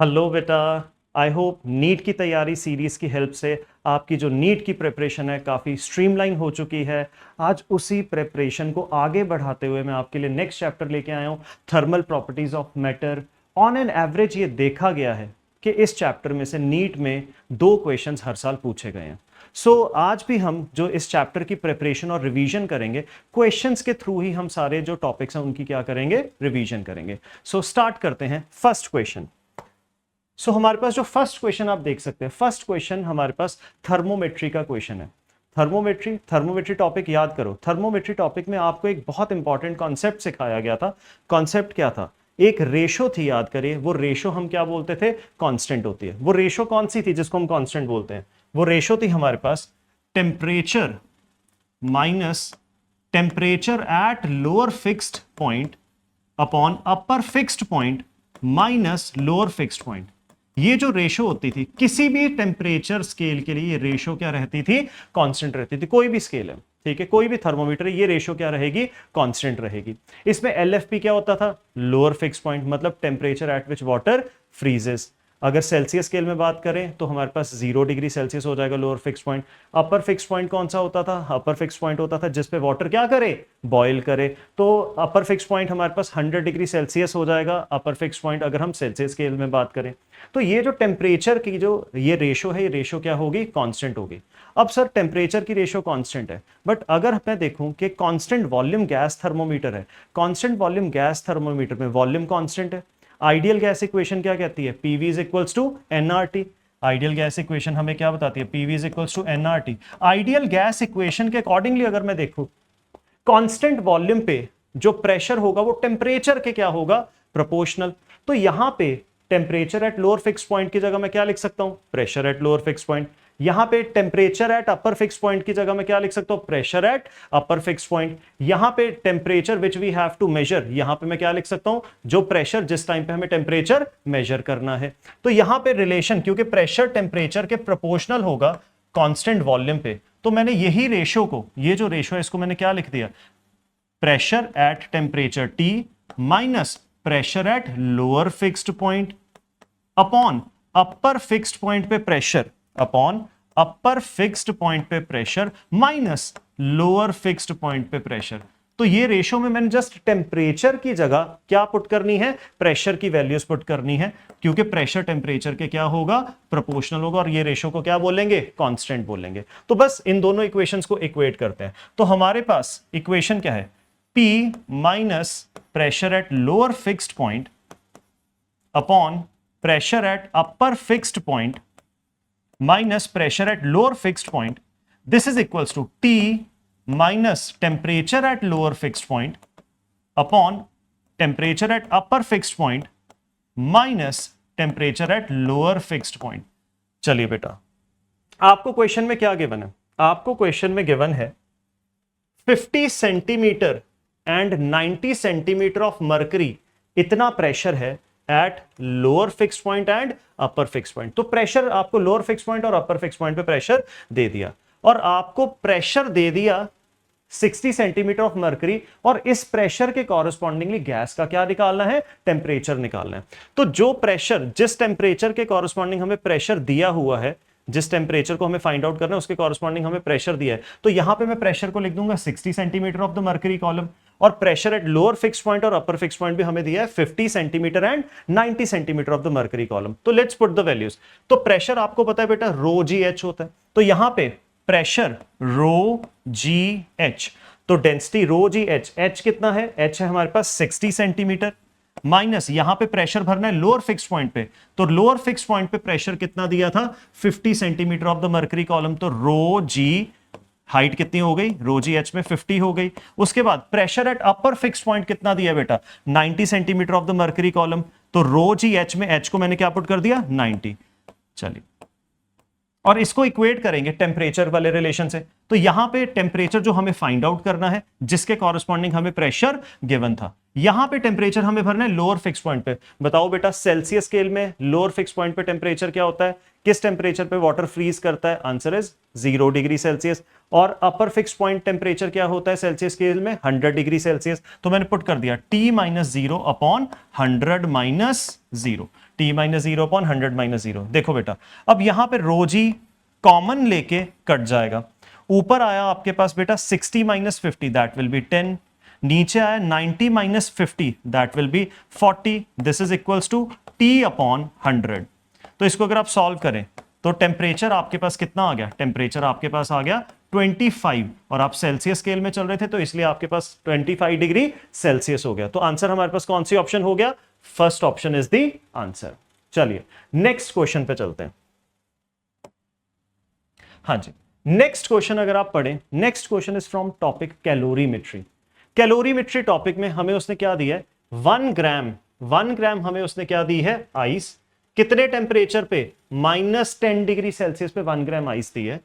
Hello बेटा। I hope NEET की तैयारी सीरीज की हेल्प से आपकी जो नीट की प्रिपरेशन है काफ़ी स्ट्रीमलाइन हो चुकी है। आज उसी प्रिपरेशन को आगे बढ़ाते हुए मैं आपके लिए नेक्स्ट चैप्टर लेके आया हूँ, thermal properties of matter. On an average ये देखा गया है कि इस चैप्टर में से नीट में 2 क्वेश्चंस हर साल पूछे गए हैं। आज भी हम जो इस चैप्टर की प्रिपरेशन और रिवीजन करेंगे, क्वेश्चंस के थ्रू ही हम सारे जो टॉपिक्स हैं उनकी क्या करेंगे, रिवीजन करेंगे। स्टार्ट करते हैं फर्स्ट क्वेश्चन। हमारे पास जो फर्स्ट क्वेश्चन आप देख सकते हैं, फर्स्ट क्वेश्चन हमारे पास थर्मोमेट्री का क्वेश्चन है। थर्मोमेट्री टॉपिक याद करो। थर्मोमेट्री टॉपिक में आपको एक बहुत इंपॉर्टेंट कॉन्सेप्ट सिखाया गया था। कॉन्सेप्ट क्या था? एक रेशो थी, याद करिए। वो रेशो हम क्या बोलते थे? कांस्टेंट होती है। वो रेशो कौन सी थी जिसको हम कांस्टेंट बोलते हैं? वो रेशो थी हमारे पास temperature minus temperature at lower fixed point upon upper fixed point minus lower fixed point. ये जो रेशो होती थी किसी भी टेम्परेचर स्केल के लिए, ये रेशो क्या रहती थी? कांस्टेंट रहती थी। कोई भी स्केल है, ठीक है, कोई भी थर्मोमीटर, ये रेशो क्या रहेगी? कांस्टेंट रहेगी। इसमें एलएफपी क्या होता था? लोअर फिक्स पॉइंट, मतलब temperature at which water freezes. अगर सेल्सियस स्केल में बात करें तो हमारे पास 0 डिग्री सेल्सियस हो जाएगा लोअर फिक्स पॉइंट। अपर फिक्स पॉइंट कौन सा होता था? अपर फिक्स पॉइंट होता था जिसपे वाटर क्या करे? बॉयल करे। तो अपर फिक्स पॉइंट हमारे पास 100 डिग्री सेल्सियस हो जाएगा, अपर फिक्स पॉइंट, अगर हम सेल्सियस स्केल में बात करें। तो ये जो टेम्परेचर की जो ये रेशो है, ये रेशो क्या होगी? कांस्टेंट होगी। अब सर टेम्परेचर की रेशो कांस्टेंट है, बट अगर मैं देखूं कि कांस्टेंट वॉल्यूम गैस थर्मोमीटर है, कांस्टेंट वॉल्यूम गैस थर्मोमीटर में वॉल्यूम कांस्टेंट है। आइडियल गैस इक्वेशन क्या कहती है? PV is equals to NRT. Ideal gas equation हमें क्या बताती है? PV is equals to NRT. Ideal gas equation के अकॉर्डिंगली अगर मैं देखूं, कांस्टेंट वॉल्यूम पे जो प्रेशर होगा वो टेम्परेचर के क्या होगा? प्रोपोर्शनल। तो यहां पे temperature at lower fix point की जगह मैं क्या लिख सकता हूं? Pressure at lower fix point. यहां पे temperature at upper fix point की जगह मैं क्या लिख सकता हूं? Pressure at upper fix point. यहां पे temperature which we have to measure, यहां पे मैं क्या लिख सकता हूं? जो प्रेशर जिस टाइम पे हमें टेम्परेचर मेजर करना है। तो यहां पे रिलेशन, क्योंकि प्रेशर टेम्परेचर के प्रोपोर्शनल होगा कांस्टेंट वॉल्यूम पे, तो मैंने यही रेशो को, ये जो रेशो है इसको मैंने क्या लिख दिया? Pressure at temperature T minus pressure at lower fixed point upon upper fixed point पे pressure, upon upper fixed point पे pressure minus lower fixed point पे प्रेशर। तो ये रेशो में मैंने जस्ट टेम्परेचर की जगह क्या पुट करनी है? प्रेशर की वैल्यूज पुट करनी है, क्योंकि प्रेशर टेम्परेचर के क्या होगा? प्रोपोर्शनल होगा, और ये रेशो को क्या बोलेंगे? कांस्टेंट बोलेंगे। तो बस इन दोनों इक्वेशंस को इक्वेट करते हैं। तो हमारे पास इक्वेशन क्या है? P minus pressure at lower fixed point upon pressure at upper fixed point minus pressure at lower fixed point, this is equals to T minus temperature at lower fixed point upon temperature at upper fixed point minus temperature at lower fixed point. चलिए बेटा, आपको question में क्या given है? आपको question में given है 50 centimetre and 90 centimetre of mercury, इतना प्रेशर है eight lower fix point and upper fix point. तो प्रेशर आपको लोअर फिक्स पॉइंट और अपर फिक्स पॉइंट पे प्रेशर दे दिया, और आपको प्रेशर दे दिया 60 सेंटीमीटर ऑफ मर्करी, और इस प्रेशर के कॉरेस्पॉन्डिंगली गैस का क्या निकालना है? टेम्परेचर निकालना है। तो जो प्रेशर, जिस टेम्परेचर के कॉरेस्पॉन्डिंग हमें प्रेशर दिया हुआ है, जिस टेम्परेचर को हमें फाइंड आउट करना है उसके कॉरेस्पॉन्डिंग हमें प्रेशर दिया है, तो यहां पे मैं प्रेशर को लिख दूंगा 60 centimetre of the mercury column, और pressure at lower fix point और अपर फिक्स पॉइंट भी हमें दिया है 50 centimetre and 90 centimetre of the mercury column. तो लेट्स पुट द वैल्यूज। तो प्रेशर आपको पता है बेटा रो जी एच होता है, तो यहां पे प्रेशर रो जी एच, तो डेंसिटी रो जी एच, एच कितना है? एच है हमारे पास 60 सेंटीमीटर, माइनस यहां पे प्रेशर भरना है लोअर फिक्स पॉइंट पे, तो लोअर फिक्स पॉइंट पे प्रेशर कितना दिया था? 50 centimetre of the mercury column. तो रो जी हाइट कितनी हो गई? रो जी एच में 50 हो गई। उसके बाद pressure at upper fix point कितना दिया बेटा? 90 centimetre of the mercury column. तो रो जी एच में एच को मैंने क्या पुट कर दिया? 90। चलिए, और इसको इक्वेट करेंगे टेम्परेचर वाले रिलेशन से। तो यहां पे टेम्परेचर जो हमें फाइंड आउट करना है, जिसके कॉरेस्पॉन्डिंग हमें प्रेशर गिवन था, यहां पे टेम्परेचर हमें भरना है लोअर फिक्स पॉइंट पे। बताओ बेटा, सेल्सियस स्केल में लोअर फिक्स पॉइंट पे टेम्परेचर क्या होता है? किस टेम्परेचर पे वाटर फ्रीज करता है? Answer is 0 degree Celsius. और अपर फिक्स पॉइंट टेम्परेचर क्या होता है सेल्सियस स्केल में? 100 डिग्री सेल्सियस। तो मैंने पुट कर दिया T minus 0 upon 100 minus 0। t minus 0 upon 100 minus 0। देखो बेटा, अब यहां पे रो जी कॉमन लेके कट जाएगा। ऊपर आया आपके पास बेटा 60 माइनस 50, दैट विल बी 10। नीचे आया 90 minus 50, that will be 40। This is equals to t upon 100। तो इसको अगर आप सॉल्व करें तो टेम्परेचर आपके पास कितना आ गया? टेम्परेचर आपके पास आ गया 25, और आप सेल्सियस स्केल में चल रहे थे तो इसलिए आपके पास 25 डिग्री सेल्सियस हो गया। तो आंसर हमारे पास कौन सी ऑप्शन हो गया? First option is the answer. चलिए नेक्स्ट क्वेश्चन पे चलते हैं। हाँ जी, नेक्स्ट क्वेश्चन अगर आप पढ़ें, next question is from topic calorimetry. Calorimetry topic में हमें उसने क्या दिया है? 1 ग्राम हमें उसने क्या दी है? आइस। कितने टेम्परेचर पे? -10 डिग्री सेल्सियस पे 1 ग्राम आइस दी है,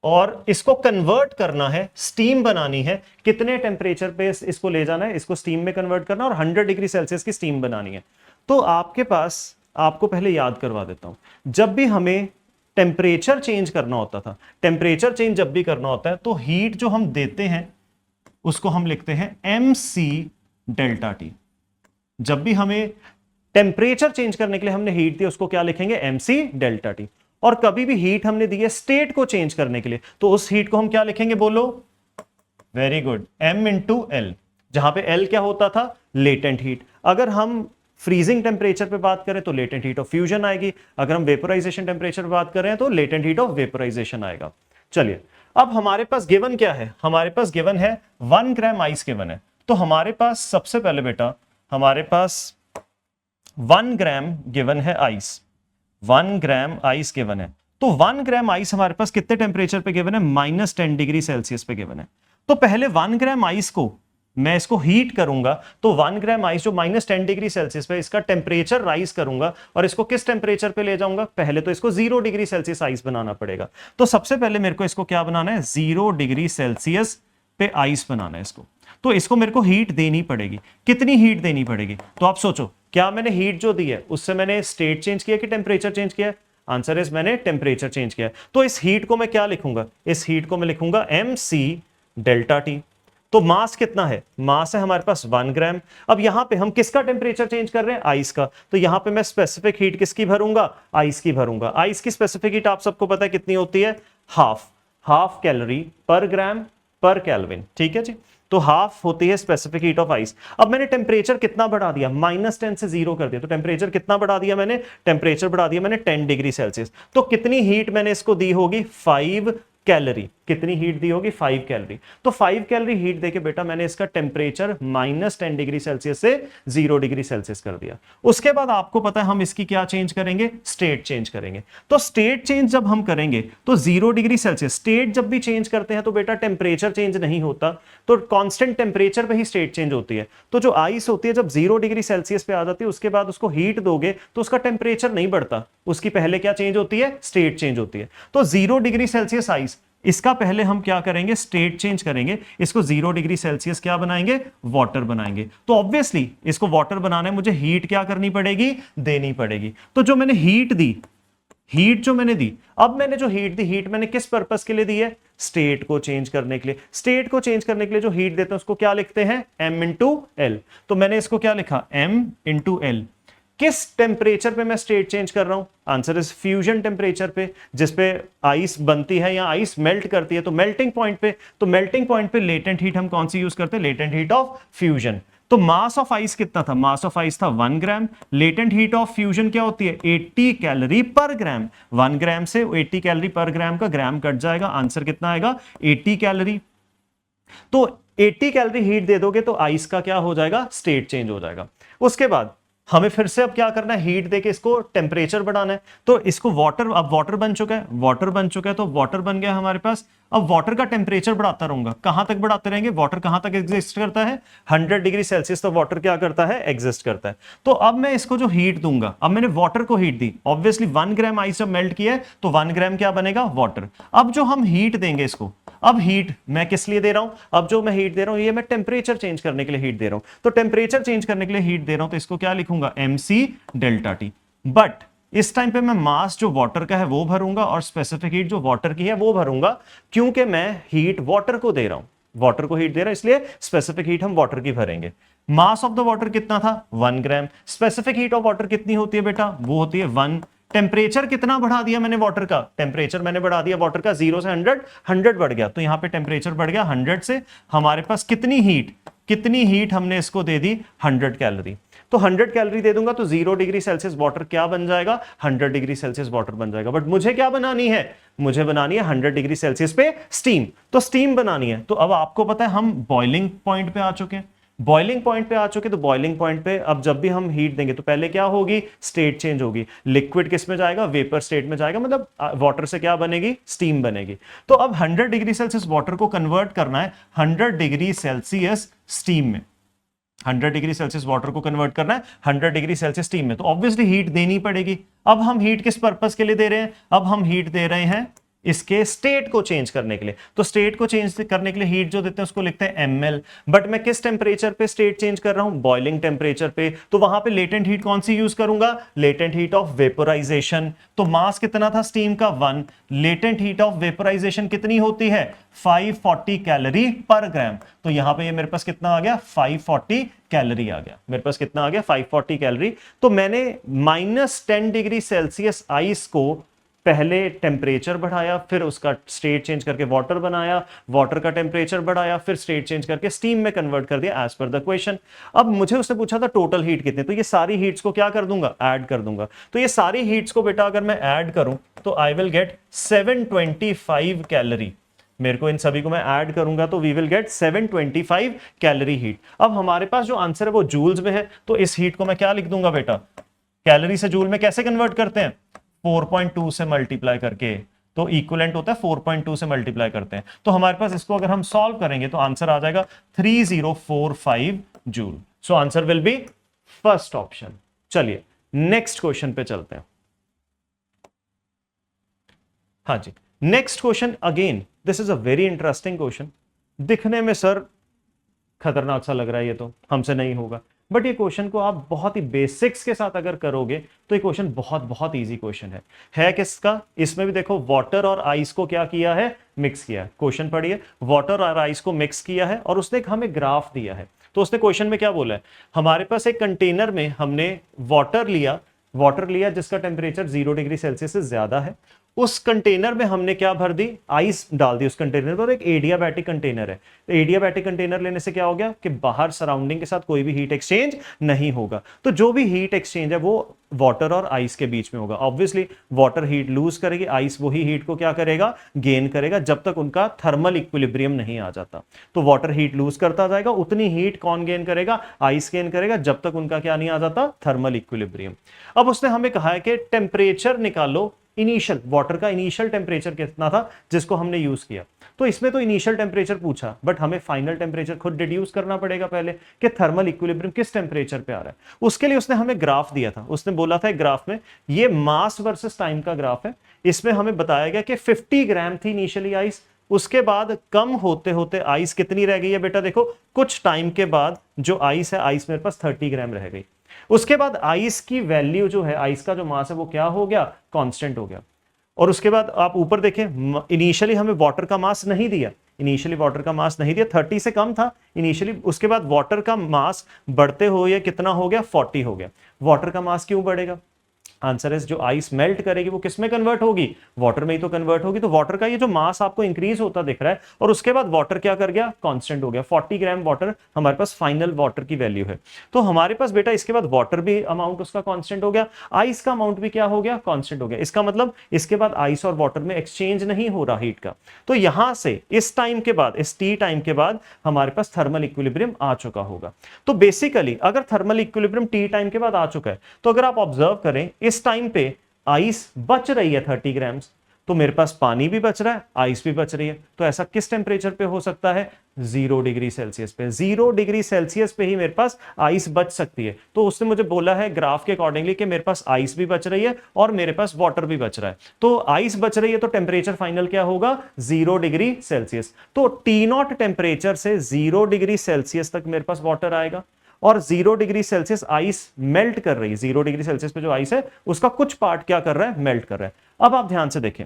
और इसको कन्वर्ट करना है, स्टीम बनानी है। कितने टेम्परेचर पे इसको ले जाना है? इसको स्टीम में कन्वर्ट करना, और 100 डिग्री सेल्सियस की स्टीम बनानी है। तो आपके पास, आपको पहले याद करवा देता हूं, जब भी हमें टेम्परेचर चेंज करना होता था, टेम्परेचर चेंज जब भी करना होता है तो हीट जो हम देते हैं उसको हम लिखते हैं mc डेल्टा टी। जब भी हमें टेम्परेचर चेंज करने के लिए हमने हीट दी, उसको क्या लिखेंगे? mc delta T. और कभी भी हीट हमने दी है स्टेट को चेंज करने के लिए, तो उस हीट को हम क्या लिखेंगे? बोलो। Very good, m into L, जहां पे l क्या होता था? Latent heat. अगर हम फ्रीजिंग टेम्परेचर पे बात करें तो लेटेंट हीट ऑफ फ्यूजन आएगी, अगर हम वेपोराइजेशन टेम्परेचर पे बात करें तो लेटेंट हीट ऑफ वेपोराइजेशन आएगा। चलिए, अब हमारे पास गिवन क्या है? हमारे पास गिवन है 1 ग्राम आइस गिवन है। तो हमारे पास सबसे पहले बेटा, हमारे पास 1 ग्राम गिवन है आइस, 1 ग्राम आइस गिवन है। तो 1 ग्राम आइस हमारे पास कितने टेम्परेचर पे गिवन है? -10 डिग्री सेल्सियस पे गिवन है। तो पहले 1 ग्राम आइस को मैं इसको हीट करूंगा, तो 1 ग्राम आइस जो -10 डिग्री सेल्सियस पे, इसका टेम्परेचर राइज करूंगा, और इसको किस टेम्परेचर पे ले जाऊंगा? पहले तो इसको 0 डिग्री सेल्सियस आइस बनाना पड़ेगा। तो सबसे पहले मेरे को इसको क्या बनाना है? 0 डिग्री सेल्सियस पे आइस बनाना है इसको। तो इसको मेरे को हीट देनी पड़ेगी। कितनी हीट देनी पड़ेगी? तो आप सोचो, क्या मैंने हीट जो दी है उससे मैंने स्टेट चेंज किया कि टेम्परेचर चेंज किया? आंसर इज मैंने टेम्परेचर चेंज किया। तो इस हीट को मैं क्या लिखूंगा? इस हीट को मैं लिखूंगा mc डेल्टा टी। तो मास कितना है? मास है हमारे पास 1 ग्राम। अब यहां पे हम किसका टेम्परेचर चेंज कर रहे हैं? आइस का। तो यहां पे मैं स्पेसिफिक हीट किसकी भरूंगा? आइस की भरूंगा। आइस की स्पेसिफिक हीट आप सबको पता है कितनी होती है? हाफ कैलोरी पर ग्राम पर केल्विन। ठीक है जी, तो हाफ होती है स्पेसिफिक हीट ऑफ आइस। अब मैंने टेम्परेचर कितना बढ़ा दिया? -10 से 0 कर दिया। तो टेम्परेचर कितना बढ़ा दिया मैंने? टेम्परेचर बढ़ा दिया मैंने 10 डिग्री सेल्सियस। तो कितनी हीट मैंने इसको दी होगी? 5 कैलोरी। कितनी हीट दी होगी? 5 कैलोरी। तो 5 कैलोरी हीट देके बेटा मैंने इसका टेम्परेचर -10 डिग्री सेल्सियस से 0 डिग्री सेल्सियस कर दिया। उसके बाद आपको पता है हम इसकी क्या चेंज करेंगे? स्टेट चेंज करेंगे। तो स्टेट चेंज जब हम करेंगे तो 0 डिग्री सेल्सियस, स्टेट जब भी चेंज करते हैं तो बेटा टेम्परेचर चेंज नहीं होता, तो कांस्टेंट टेम्परेचर पे ही स्टेट चेंज होती है। तो जो आइस होती है जब 0 डिग्री सेल्सियस पे आ जाती है, उसके बाद उसको हीट दोगे तो उसका टेम्परेचर नहीं बढ़ता, उसकी पहले क्या चेंज होती है? स्टेट चेंज होती है। तो 0 डिग्री सेल्सियस आइस, इसका पहले हम क्या करेंगे? स्टेट चेंज करेंगे। इसको 0 डिग्री सेल्सियस क्या बनाएंगे? वाटर बनाएंगे। तो ऑब्वियसली इसको वाटर बनाना है, मुझे हीट क्या करनी पड़ेगी? देनी पड़ेगी। तो जो मैंने हीट दी, हीट जो मैंने दी, अब मैंने जो हीट दी, हीट मैंने किस पर्पस के लिए दी है? स्टेट को चेंज करने के लिए। स्टेट को चेंज करने के लिए जो हीट देते हैं उसको क्या लिखते हैं? m into L. तो मैंने इसको क्या लिखा? m into L. किस टेम्परेचर पे मैं स्टेट चेंज कर रहा हूं? आंसर इज फ्यूजन टेम्परेचर पे, जिसपे आइस बनती है या आइस मेल्ट करती है, तो मेल्टिंग पॉइंट पे। तो मेल्टिंग पॉइंट पे लेटेंट हीट हम कौन सी यूज करते हैं? Latent heat of fusion. तो मास ऑफ आइस कितना था? मास ऑफ आइस था 1 ग्राम। लेटेंट हीट ऑफ फ्यूजन क्या होती है? 80 कैलोरी पर ग्राम। 1 ग्राम से 80 कैलोरी पर ग्राम का ग्राम कट जाएगा, आंसर कितना आएगा? 80 कैलोरी। तो 80 कैलोरी हीट दे दोगे तो आइस का क्या हो जाएगा? स्टेट चेंज हो जाएगा। उसके बाद हमें फिर से अब क्या करना है? हीट देके इसको टेम्परेचर बढ़ाना है। तो इसको वाटर, अब वाटर बन चुका है, वाटर बन चुका है, तो वाटर बन गया हमारे पास। अब वाटर का टेम्परेचर बढ़ाता रहूंगा। कहां तक बढ़ाते रहेंगे? वाटर कहां तक एग्जिस्ट करता है? 100 डिग्री सेल्सियस तक वाटर क्या करता है? एग्जिस्ट करता है। तो अब मैं इसको जो हीट दूंगा, अब मैंने वाटर को हीट दी, ऑब्वियसली 1 ग्राम आइस जब मेल्ट किया है तो 1 ग्राम क्या बनेगा? वाटर। अब जो हम हीट देंगे इसको, अब हीट मैं किस लिए दे रहा हूं? अब जो मैं हीट दे रहा हूं ये मैं टेम्परेचर चेंज करने के लिए हीट दे रहा हूं। तो टेम्परेचर चेंज करने के लिए हीट दे रहा हूं, तो इसको क्या लिखूंगा? mc delta T. बट इस टाइम पे मैं मास जो वाटर का है वो भरूंगा और स्पेसिफिक हीट जो वाटर की है वो भरूंगा, क्योंकि मैं हीट वाटर को दे रहा हूं, वाटर को हीट दे रहा हूं, इसलिए स्पेसिफिक हीट हम वाटर की भरेंगे। मास ऑफ द वाटर कितना था 1 ग्राम। स्पेसिफिक हीट ऑफ वाटर कितनी होती है बेटा, वो होती है 1। टेम्परेचर कितना बढ़ा दिया मैंने वाटर का, टेम्परेचर मैंने बढ़ा दिया वाटर का 0 से 100, 100 बढ़ गया, तो यहां पे टेम्परेचर बढ़ गया 100 से। हमारे पास कितनी हीट हमने इसको दे दी 100 कैलोरी। तो 100 कैलोरी दे दूंगा तो 0 डिग्री सेल्सियस वाटर क्या बन जाएगा, 100 डिग्री सेल्सियस वाटर बन जाएगा। बट मुझे क्या बनानी है, मुझे बनानी है 100 डिग्री सेल्सियस पे स्टीम। तो स्टीम बनानी है, तो अब आपको पता है हम बॉइलिंग पॉइंट पे आ चुके हैं। बॉइलिंग पॉइंट पे आ चुके, तो बॉइलिंग पॉइंट पे अब जब भी हम हीट देंगे तो पहले क्या होगी, स्टेट चेंज होगी। लिक्विड किस में जाएगा, वेपर स्टेट में जाएगा, मतलब वाटर से क्या बनेगी, स्टीम बनेगी। तो अब 100 डिग्री सेल्सियस वाटर को कन्वर्ट करना है 100 डिग्री सेल्सियस स्टीम में। 100 डिग्री सेल्सियस वाटर को कन्वर्ट करना है 100 डिग्री सेल्सियस स्टीम में, तो ऑब्वियसली हीट देनी पड़ेगी। अब हम हीट किस पर्पस के लिए दे रहे हैं, अब हम हीट दे रहे हैं इसके स्टेट को चेंज करने के लिए। तो स्टेट को चेंज करने के लिए हीट जो देते हैं उसको लिखते हैं ml। बट मैं किस टेंपरेचर पे स्टेट चेंज कर रहा हूं, बॉइलिंग टेंपरेचर पे, तो वहां पे लेटेंट हीट कौन सी यूज करूंगा, लेटेंट हीट ऑफ वेपोराइजेशन। तो मास कितना था स्टीम का 1, लेटेंट हीट ऑफ वेपोराइजेशन कितनी होती है 540 कैलोरी पर ग्राम। तो यहां पे ये मेरे पास कितना आ गया 540 कैलोरी आ गया, मेरे पास कितना आ गया 540 कैलोरी। तो मैंने -10 डिग्री सेल्सियस आइस को पहले टेम्परेचर बढ़ाया, फिर उसका स्टेट चेंज करके वाटर बनाया, वाटर का टेम्परेचर बढ़ाया, फिर स्टेट चेंज करके स्टीम में कन्वर्ट कर दिया एज पर द क्वेश्चन। अब मुझे उसने पूछा था टोटल हीट कितनी, तो ये सारी हीट्स को क्या कर दूंगा, ऐड कर दूंगा। तो ये सारी हीट्स को बेटा अगर मैं ऐड करूं तो आई विल गेट 725 कैलोरी। मेरे को इन सभी को मैं ऐड करूंगा तो we will get 725 calorie heat. अब हमारे पास जो आंसर है वो जूल्स में है, तो इस हीट को मैं क्या लिख दूंगा बेटा, कैलोरी से जूल में कैसे कन्वर्ट करते हैं, 4.2 से मल्टीप्लाई करके, तो इक्विवेलेंट होता है 4.2 से मल्टीप्लाई करते हैं। तो हमारे पास इसको अगर हम सॉल्व करेंगे तो आंसर आ जाएगा 3045 joule. So answer will be first option. चलिए नेक्स्ट क्वेश्चन पे चलते हैं। हाँ जी, next question again this is a very interesting question. दिखने में सर खतरनाक सा लग रहा है, ये तो हमसे नहीं होगा, बट ये क्वेश्चन को आप बहुत ही बेसिक्स के साथ अगर करोगे तो ये क्वेश्चन बहुत बहुत इजी क्वेश्चन है किसका, इसमें भी देखो वाटर और आइस को क्या किया है, मिक्स किया है। क्वेश्चन पढ़िए, वाटर और आइस को मिक्स किया है और उसने हमें ग्राफ दिया है। तो उसने क्वेश्चन में क्या बोला है, हमारे पास एक कंटेनर में हमने वाटर लिया जिसका टेम्परेचर 0 डिग्री सेल्सियस से ज्यादा है। उस कंटेनर में हमने क्या भर दी, आइस डाल दी उस कंटेनर पर, एक एडियाबैटिक कंटेनर है। तो एडियाबैटिक कंटेनर लेने से क्या हो गया कि बाहर सराउंडिंग के साथ कोई भी हीट एक्सचेंज नहीं होगा। तो जो भी हीट एक्सचेंज है वो वाटर और आइस के बीच में होगा। ऑब्वियसली वाटर हीट लूज करेगी, आइस वही हीट को क्या करेगा, गेन करेगा, जब तक उनका थर्मल इक्विलिब्रियम नहीं आ जाता। तो वाटर हीट लूज करता जाएगा, उतनी हीट कौन गेन करेगा, आइस गेन करेगा, जब तक उनका क्या नहीं आ जाता, थर्मल इक्विलिब्रियम। अब उसने हमें कहा है कि टेम्परेचर निकालो, इनिशियल वाटर का इनिशियल टेम्परेचर कितना था जिसको हमने यूज किया। तो इसमें तो इनिशियल टेम्परेचर पूछा, बट हमें फाइनल टेम्परेचर खुद डिड्यूस करना पड़ेगा पहले कि थर्मल इक्विलिब्रियम किस टेम्परेचर पे आ रहा है। उसके लिए उसने हमें ग्राफ दिया था, उसने बोला था ग्राफ में ये मास वर्सेस टाइम का ग्राफ है। इसमें हमें बताया गया कि 50 ग्राम थी इनिशियली आइस, उसके बाद कम होते होते आइस कितनी रह गई है बेटा, देखो कुछ टाइम के बाद जो आइस है, आइस मेरे पास 30 ग्राम रह गई। उसके बाद आइस की वैल्यू जो है, आइस का जो मास है वो क्या हो गया, कांस्टेंट हो गया। और उसके बाद आप ऊपर देखें, इनिशियली हमें वाटर का मास नहीं दिया, इनिशियली वाटर का मास नहीं दिया, 30 से कम था इनिशियली। उसके बाद वाटर का मास बढ़ते हुए कितना हो गया, 40 हो गया। वाटर का मास क्यों बढ़ेगा, आंसर है जो आइस मेल्ट करेगी वो किस में कन्वर्ट होगी, वाटर में ही तो कन्वर्ट होगी। तो वाटर का ये जो मास आपको इंक्रीज होता दिख रहा है, और उसके बाद वाटर क्या कर गया, कांस्टेंट हो गया। 40 ग्राम वाटर हमारे पास फाइनल वाटर की वैल्यू है। तो हमारे पास बेटा इसके बाद वाटर भी अमाउंट उसका कांस्टेंट हो गया, आइस का अमाउंट भी क्या हो गया, कांस्टेंट हो गया। इसका मतलब इसके बाद आइस और वाटर में एक्सचेंज नहीं हो रहा हीट का। तो यहां से इस टाइम के बाद, इस टी टाइम के बाद हमारे पास थर्मल इक्विलिब्रियम आ चुका होगा। तो बेसिकली अगर थर्मल इक्विलिब्रियम टी टाइम के बाद आ चुका है, तो अगर आप ऑब्जर्व करें इस टाइम पे आइस बच रही है 30 ग्राम, तो मेरे पास पानी भी बच रहा है, आइस भी बच रही है। तो ऐसा किस टेंपरेचर पे हो सकता है, 0 डिग्री सेल्सियस पे। 0 डिग्री सेल्सियस पे ही मेरे पास आइस बच सकती है। तो उसने मुझे बोला है ग्राफ के अकॉर्डिंगली कि मेरे पास आइस भी बच रही है और मेरे पास वाटर भी बच रहा है। तो आइस बच रही है तो टेंपरेचर फाइनल क्या होगा, 0 डिग्री सेल्सियस। तो T0 टेंपरेचर से 0 डिग्री सेल्सियस तक मेरे पास वाटर आएगा, और 0 डिग्री सेल्सियस आइस मेल्ट कर रही है। 0 डिग्री सेल्सियस पे जो आइस है उसका कुछ पार्ट क्या कर रहा है, मेल्ट कर रहा है। अब आप ध्यान से देखें,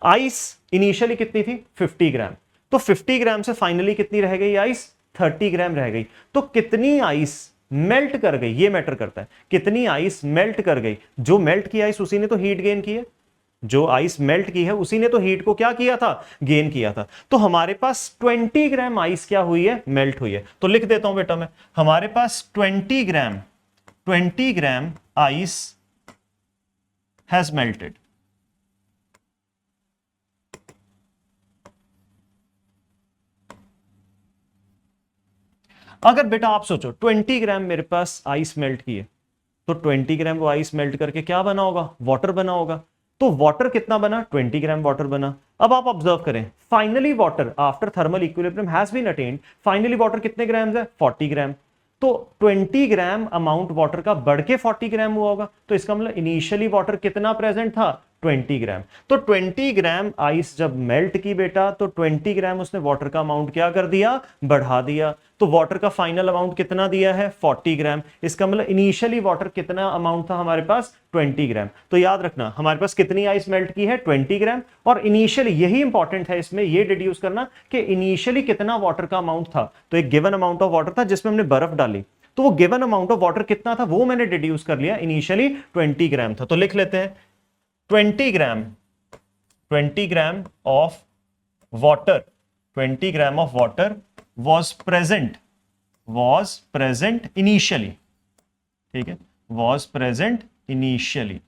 आइस इनिशियली कितनी थी, 50 ग्राम। तो 50 ग्राम से फाइनली कितनी रह गई आइस, 30 ग्राम रह गई, तो कितनी आइस मेल्ट कर गई, ये मैटर करता है, कितनी आइस मेल्ट कर गई। जो मेल्ट की आइस उसी ने तो हीट गेन की है, जो आइस मेल्ट की है उसी ने तो हीट को क्या किया था, गेन किया था। तो हमारे पास 20 ग्राम आइस क्या हुई है, मेल्ट हुई है। तो लिख देता हूं बेटा मैं, हमारे पास 20 ग्राम आइस हैज मेल्टेड। अगर बेटा आप सोचो 20 ग्राम मेरे पास आइस मेल्ट की है, तो 20 ग्राम वो आइस मेल्ट करके क्या बना होगा, वाटर बना होगा। तो वाटर कितना बना, 20 ग्राम वाटर बना। अब आप ऑब्जर्व करें, finally water after thermal equilibrium has been attained, finally water कितने ग्राम है, 40 ग्राम। तो 20 ग्राम अमाउंट वाटर का बढ़ के 40 ग्राम हुआ होगा, तो इसका मतलब इनिशियली वाटर कितना प्रेजेंट था, 20 ग्राम। तो 20 ग्राम आइस जब मेल्ट की बेटा, तो 20 ग्राम उसने वाटर का अमाउंट क्या कर दिया, बढ़ा दिया। तो वाटर का फाइनल अमाउंट कितना दिया है, 40 ग्राम। इसका मतलब इनिशियली वाटर कितना अमाउंट था हमारे पास, 20 ग्राम। तो याद रखना हमारे पास कितनी आइस मेल्ट की है, 20 ग्राम। और इनिशियली यही इंपॉर्टेंट है इसमें, ये डिड्यूस करना कि इनिशियली कितना वाटर का अमाउंट था। तो एक गिवन अमाउंट ऑफ वाटर था जिसमें हमने बर्फ डाली, तो वो गिवन अमाउंट ऑफ वाटर कितना था वो मैंने डिड्यूस कर लिया, इनिशियली 20 ग्राम था। तो लिख लेते हैं 20 gram of water, 20 gram of water was present initially, ठीक है, was present initially।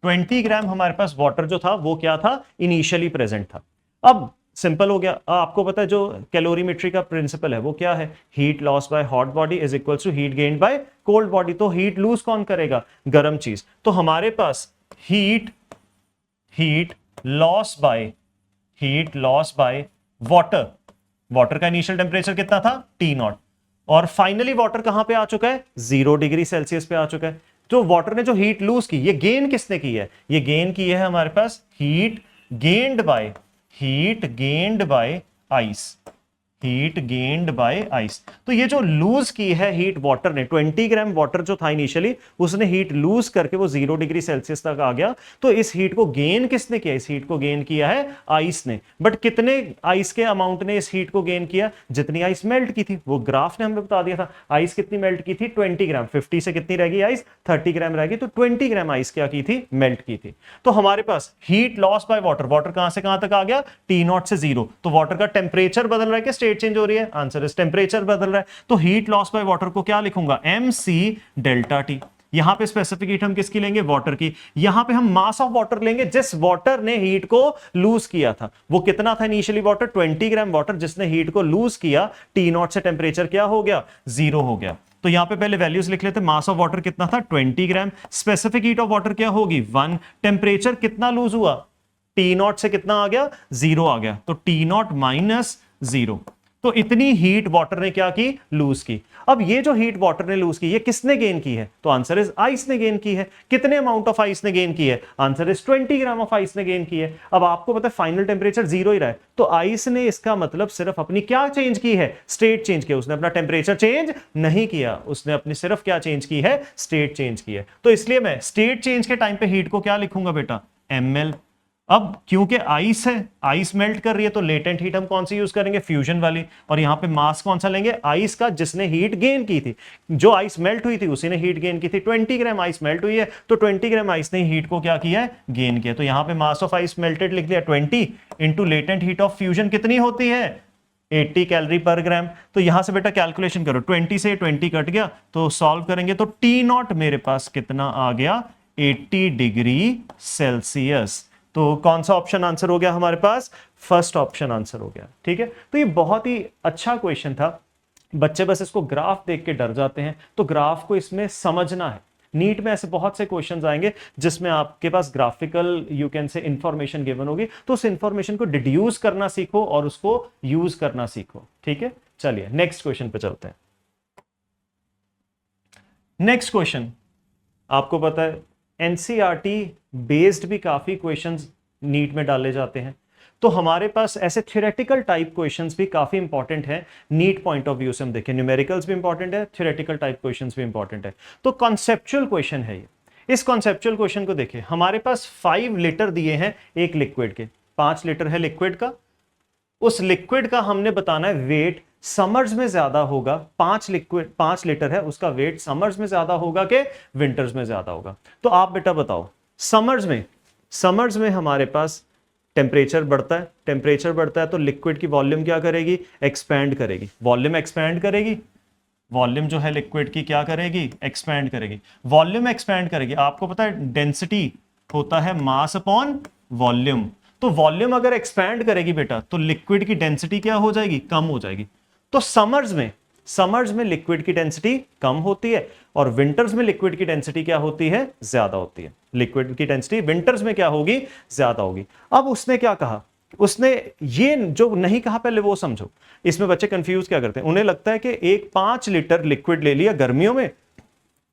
20 ग्राम हमारे पास वाटर जो था वो क्या था, इनिशियली प्रेजेंट था। अब सिंपल हो गया, आपको पता है जो कैलोरीमेट्री का प्रिंसिपल है वो क्या है, heat loss by hot body is equal to heat gained by cold body. तो हीट लूज कौन करेगा, गर्म चीज। तो हमारे पास heat loss by water, water का इनिशियल टेम्परेचर कितना था, T0, और फाइनली वाटर कहां पे आ चुका है, 0 डिग्री सेल्सियस पे आ चुका है। तो वाटर ने जो हीट लूज की, ये गेन किसने की है, ये गेन की है हमारे पास हीट गेन्ड बाय आइस। तो ये जो लूज की है हीट वाटर ने, 20 ग्राम वाटर जो था इनिशियली उसने हीट लूज करके वो 0 डिग्री सेल्सियस तक आ गया। तो इस हीट को गेन किसने किया, इस हीट को गेन किया है आइस ने। बट कितने आइस के अमाउंट ने इस हीट को गेन किया, जितनी आइस मेल्ट की थी, वो ग्राफ ने हमें बता दिया था। आइस कितनी मेल्ट की थी, 20 ग्राम, 50 से कितनी रह गई आइस, 30 ग्राम रह गई। तो 20 ग्राम आइस क्या की थी, मेल्ट की थी। तो हमारे पास heat loss by water, water कहां से कहां तक आ गया, T0 से 0। तो वाटर का टेम्परेचर बदल रहा है, क्या स्टेट चेंज हो रही है, आंसर इज टेम्परेचर बदल रहा है। तो हीट लॉस बाय वाटर को क्या लिखूंगा, MC डेल्टा T। यहां पे स्पेसिफिक हीट हम किसकी लेंगे, वाटर की। यहां पे हम मास ऑफ वाटर लेंगे जिस वाटर ने हीट को लूज किया था। वो कितना था इनिशियली वाटर, 20 ग्राम वाटर जिसने हीट को लूज किया, T0 से टेम्परेचर क्या हो गया, 0 हो गया। तो यहां पे पहले वैल्यूज लिख लेते, मास ऑफ वाटर कितना था, 20 ग्राम, स्पेसिफिक हीट ऑफ वाटर क्या होगी, 1, टेम्परेचर कितना लूज हुआ, T0 से कितना आ गया, 0 आ गया। तो T0 माइनस 0। तो इतनी हीट वाटर ने क्या की, लूज की। अब ये जो हीट वाटर ने लूज की, ये किसने गेन की है, तो आंसर इज आइस ने गेन की है। कितने अमाउंट ऑफ आइस ने गेन की है, answer is 20 gram of ice ने गेन की है। अब आपको पता है फाइनल टेम्परेचर 0 ही रहा है, तो आइस ने इसका मतलब सिर्फ अपनी क्या चेंज की है, स्टेट चेंज किया। उसने अपना टेम्परेचर चेंज नहीं किया, उसने अपनी सिर्फ क्या चेंज की है, स्टेट चेंज की है। तो इसलिए मैं स्टेट चेंज के टाइम पे हीट को क्या लिखूंगा बेटा, ml। अब क्योंकि आइस है, आइस मेल्ट कर रही है, तो लेटेंट हीट हम कौन सी यूज करेंगे, फ्यूजन वाली। और यहां पे मास कौन सा लेंगे, आइस का जिसने हीट गेन की थी। जो आइस मेल्ट हुई थी उसी ने हीट गेन की थी। 20 ग्राम आइस मेल्ट हुई है, तो 20 ग्राम आइस ने हीट को क्या किया है, गेन किया। तो यहां पे मास ऑफ आइस मेल्टेड लिख दिया 20 into latent heat of fusion कितनी होती है, 80 कैलोरी पर ग्राम। तो यहां से बेटा कैलकुलेशन करो, 20 से 20 कट गया, तो सॉल्व करेंगे तो T0 मेरे पास कितना आ गया, 80 डिग्री सेल्सियस। तो कौन सा ऑप्शन आंसर हो गया हमारे पास, फर्स्ट ऑप्शन आंसर हो गया। ठीक है, तो ये बहुत ही अच्छा क्वेश्चन था। बच्चे बस इसको ग्राफ देख के डर जाते हैं, तो ग्राफ को इसमें समझना है। नीट में ऐसे बहुत से क्वेश्चंस आएंगे जिसमें आपके पास graphical you can say information given होगी, तो उस इंफॉर्मेशन को डिड्यूस करना सीखो और उसको यूज करना सीखो। ठीक है, चलिए नेक्स्ट क्वेश्चन पे चलते हैं। नेक्स्ट क्वेश्चन, आपको पता है एनसीईआरटी बेस्ड भी काफी क्वेश्चंस नीट में डाले जाते हैं, तो हमारे पास ऐसे थ्योरेटिकल टाइप क्वेश्चंस भी काफी इंपॉर्टेंट है नीट पॉइंट ऑफ व्यू से। हम देखें न्यूमेरिकल्स भी इंपॉर्टेंट है, थ्योरेटिकल टाइप क्वेश्चंस भी इंपॉर्टेंट है। तो कॉन्सेप्चुअल क्वेश्चन है ये। इस कॉन्सेप्चुअल क्वेश्चन को देखें, हमारे पास 5 लीटर दिए हैं एक लिक्विड के, 5 लीटर है लिक्विड का। उस लिक्विड का हमने बताना है वेट समर्स में ज्यादा होगा, 5 लीटर है, उसका वेट समर्स में ज्यादा होगा कि विंटर्स में ज्यादा होगा? तो आप बेटा बताओ, समर्स में हमारे पास टेम्परेचर बढ़ता है, टेम्परेचर बढ़ता है तो लिक्विड की वॉल्यूम क्या करेगी? एक्सपैंड करेगी, वॉल्यूम एक्सपैंड करेगी, वॉल्यूम जो है लिक्विड की क्या करेगी? एक्सपैंड करेगी, वॉल्यूम एक्सपैंड करेगी। आपको पता है डेंसिटी होता है मास अपॉन वॉल्यूम, तो वॉल्यूम अगर एक्सपैंड करेगी बेटा तो लिक्विड की डेंसिटी क्या हो जाएगी? कम हो जाएगी। तो समर्स में लिक्विड की डेंसिटी कम होती है और विंटर्स में लिक्विड की डेंसिटी क्या होती है? ज्यादा होती है। लिक्विड की डेंसिटी विंटर्स में क्या होगी? ज्यादा होगी। अब उसने क्या कहा? उसने ये जो नहीं कहा पहले वो समझो। इसमें बच्चे कंफ्यूज क्या करते हैं, उन्हें लगता है कि एक 5 लीटर लिक्विड ले लिया गर्मियों में,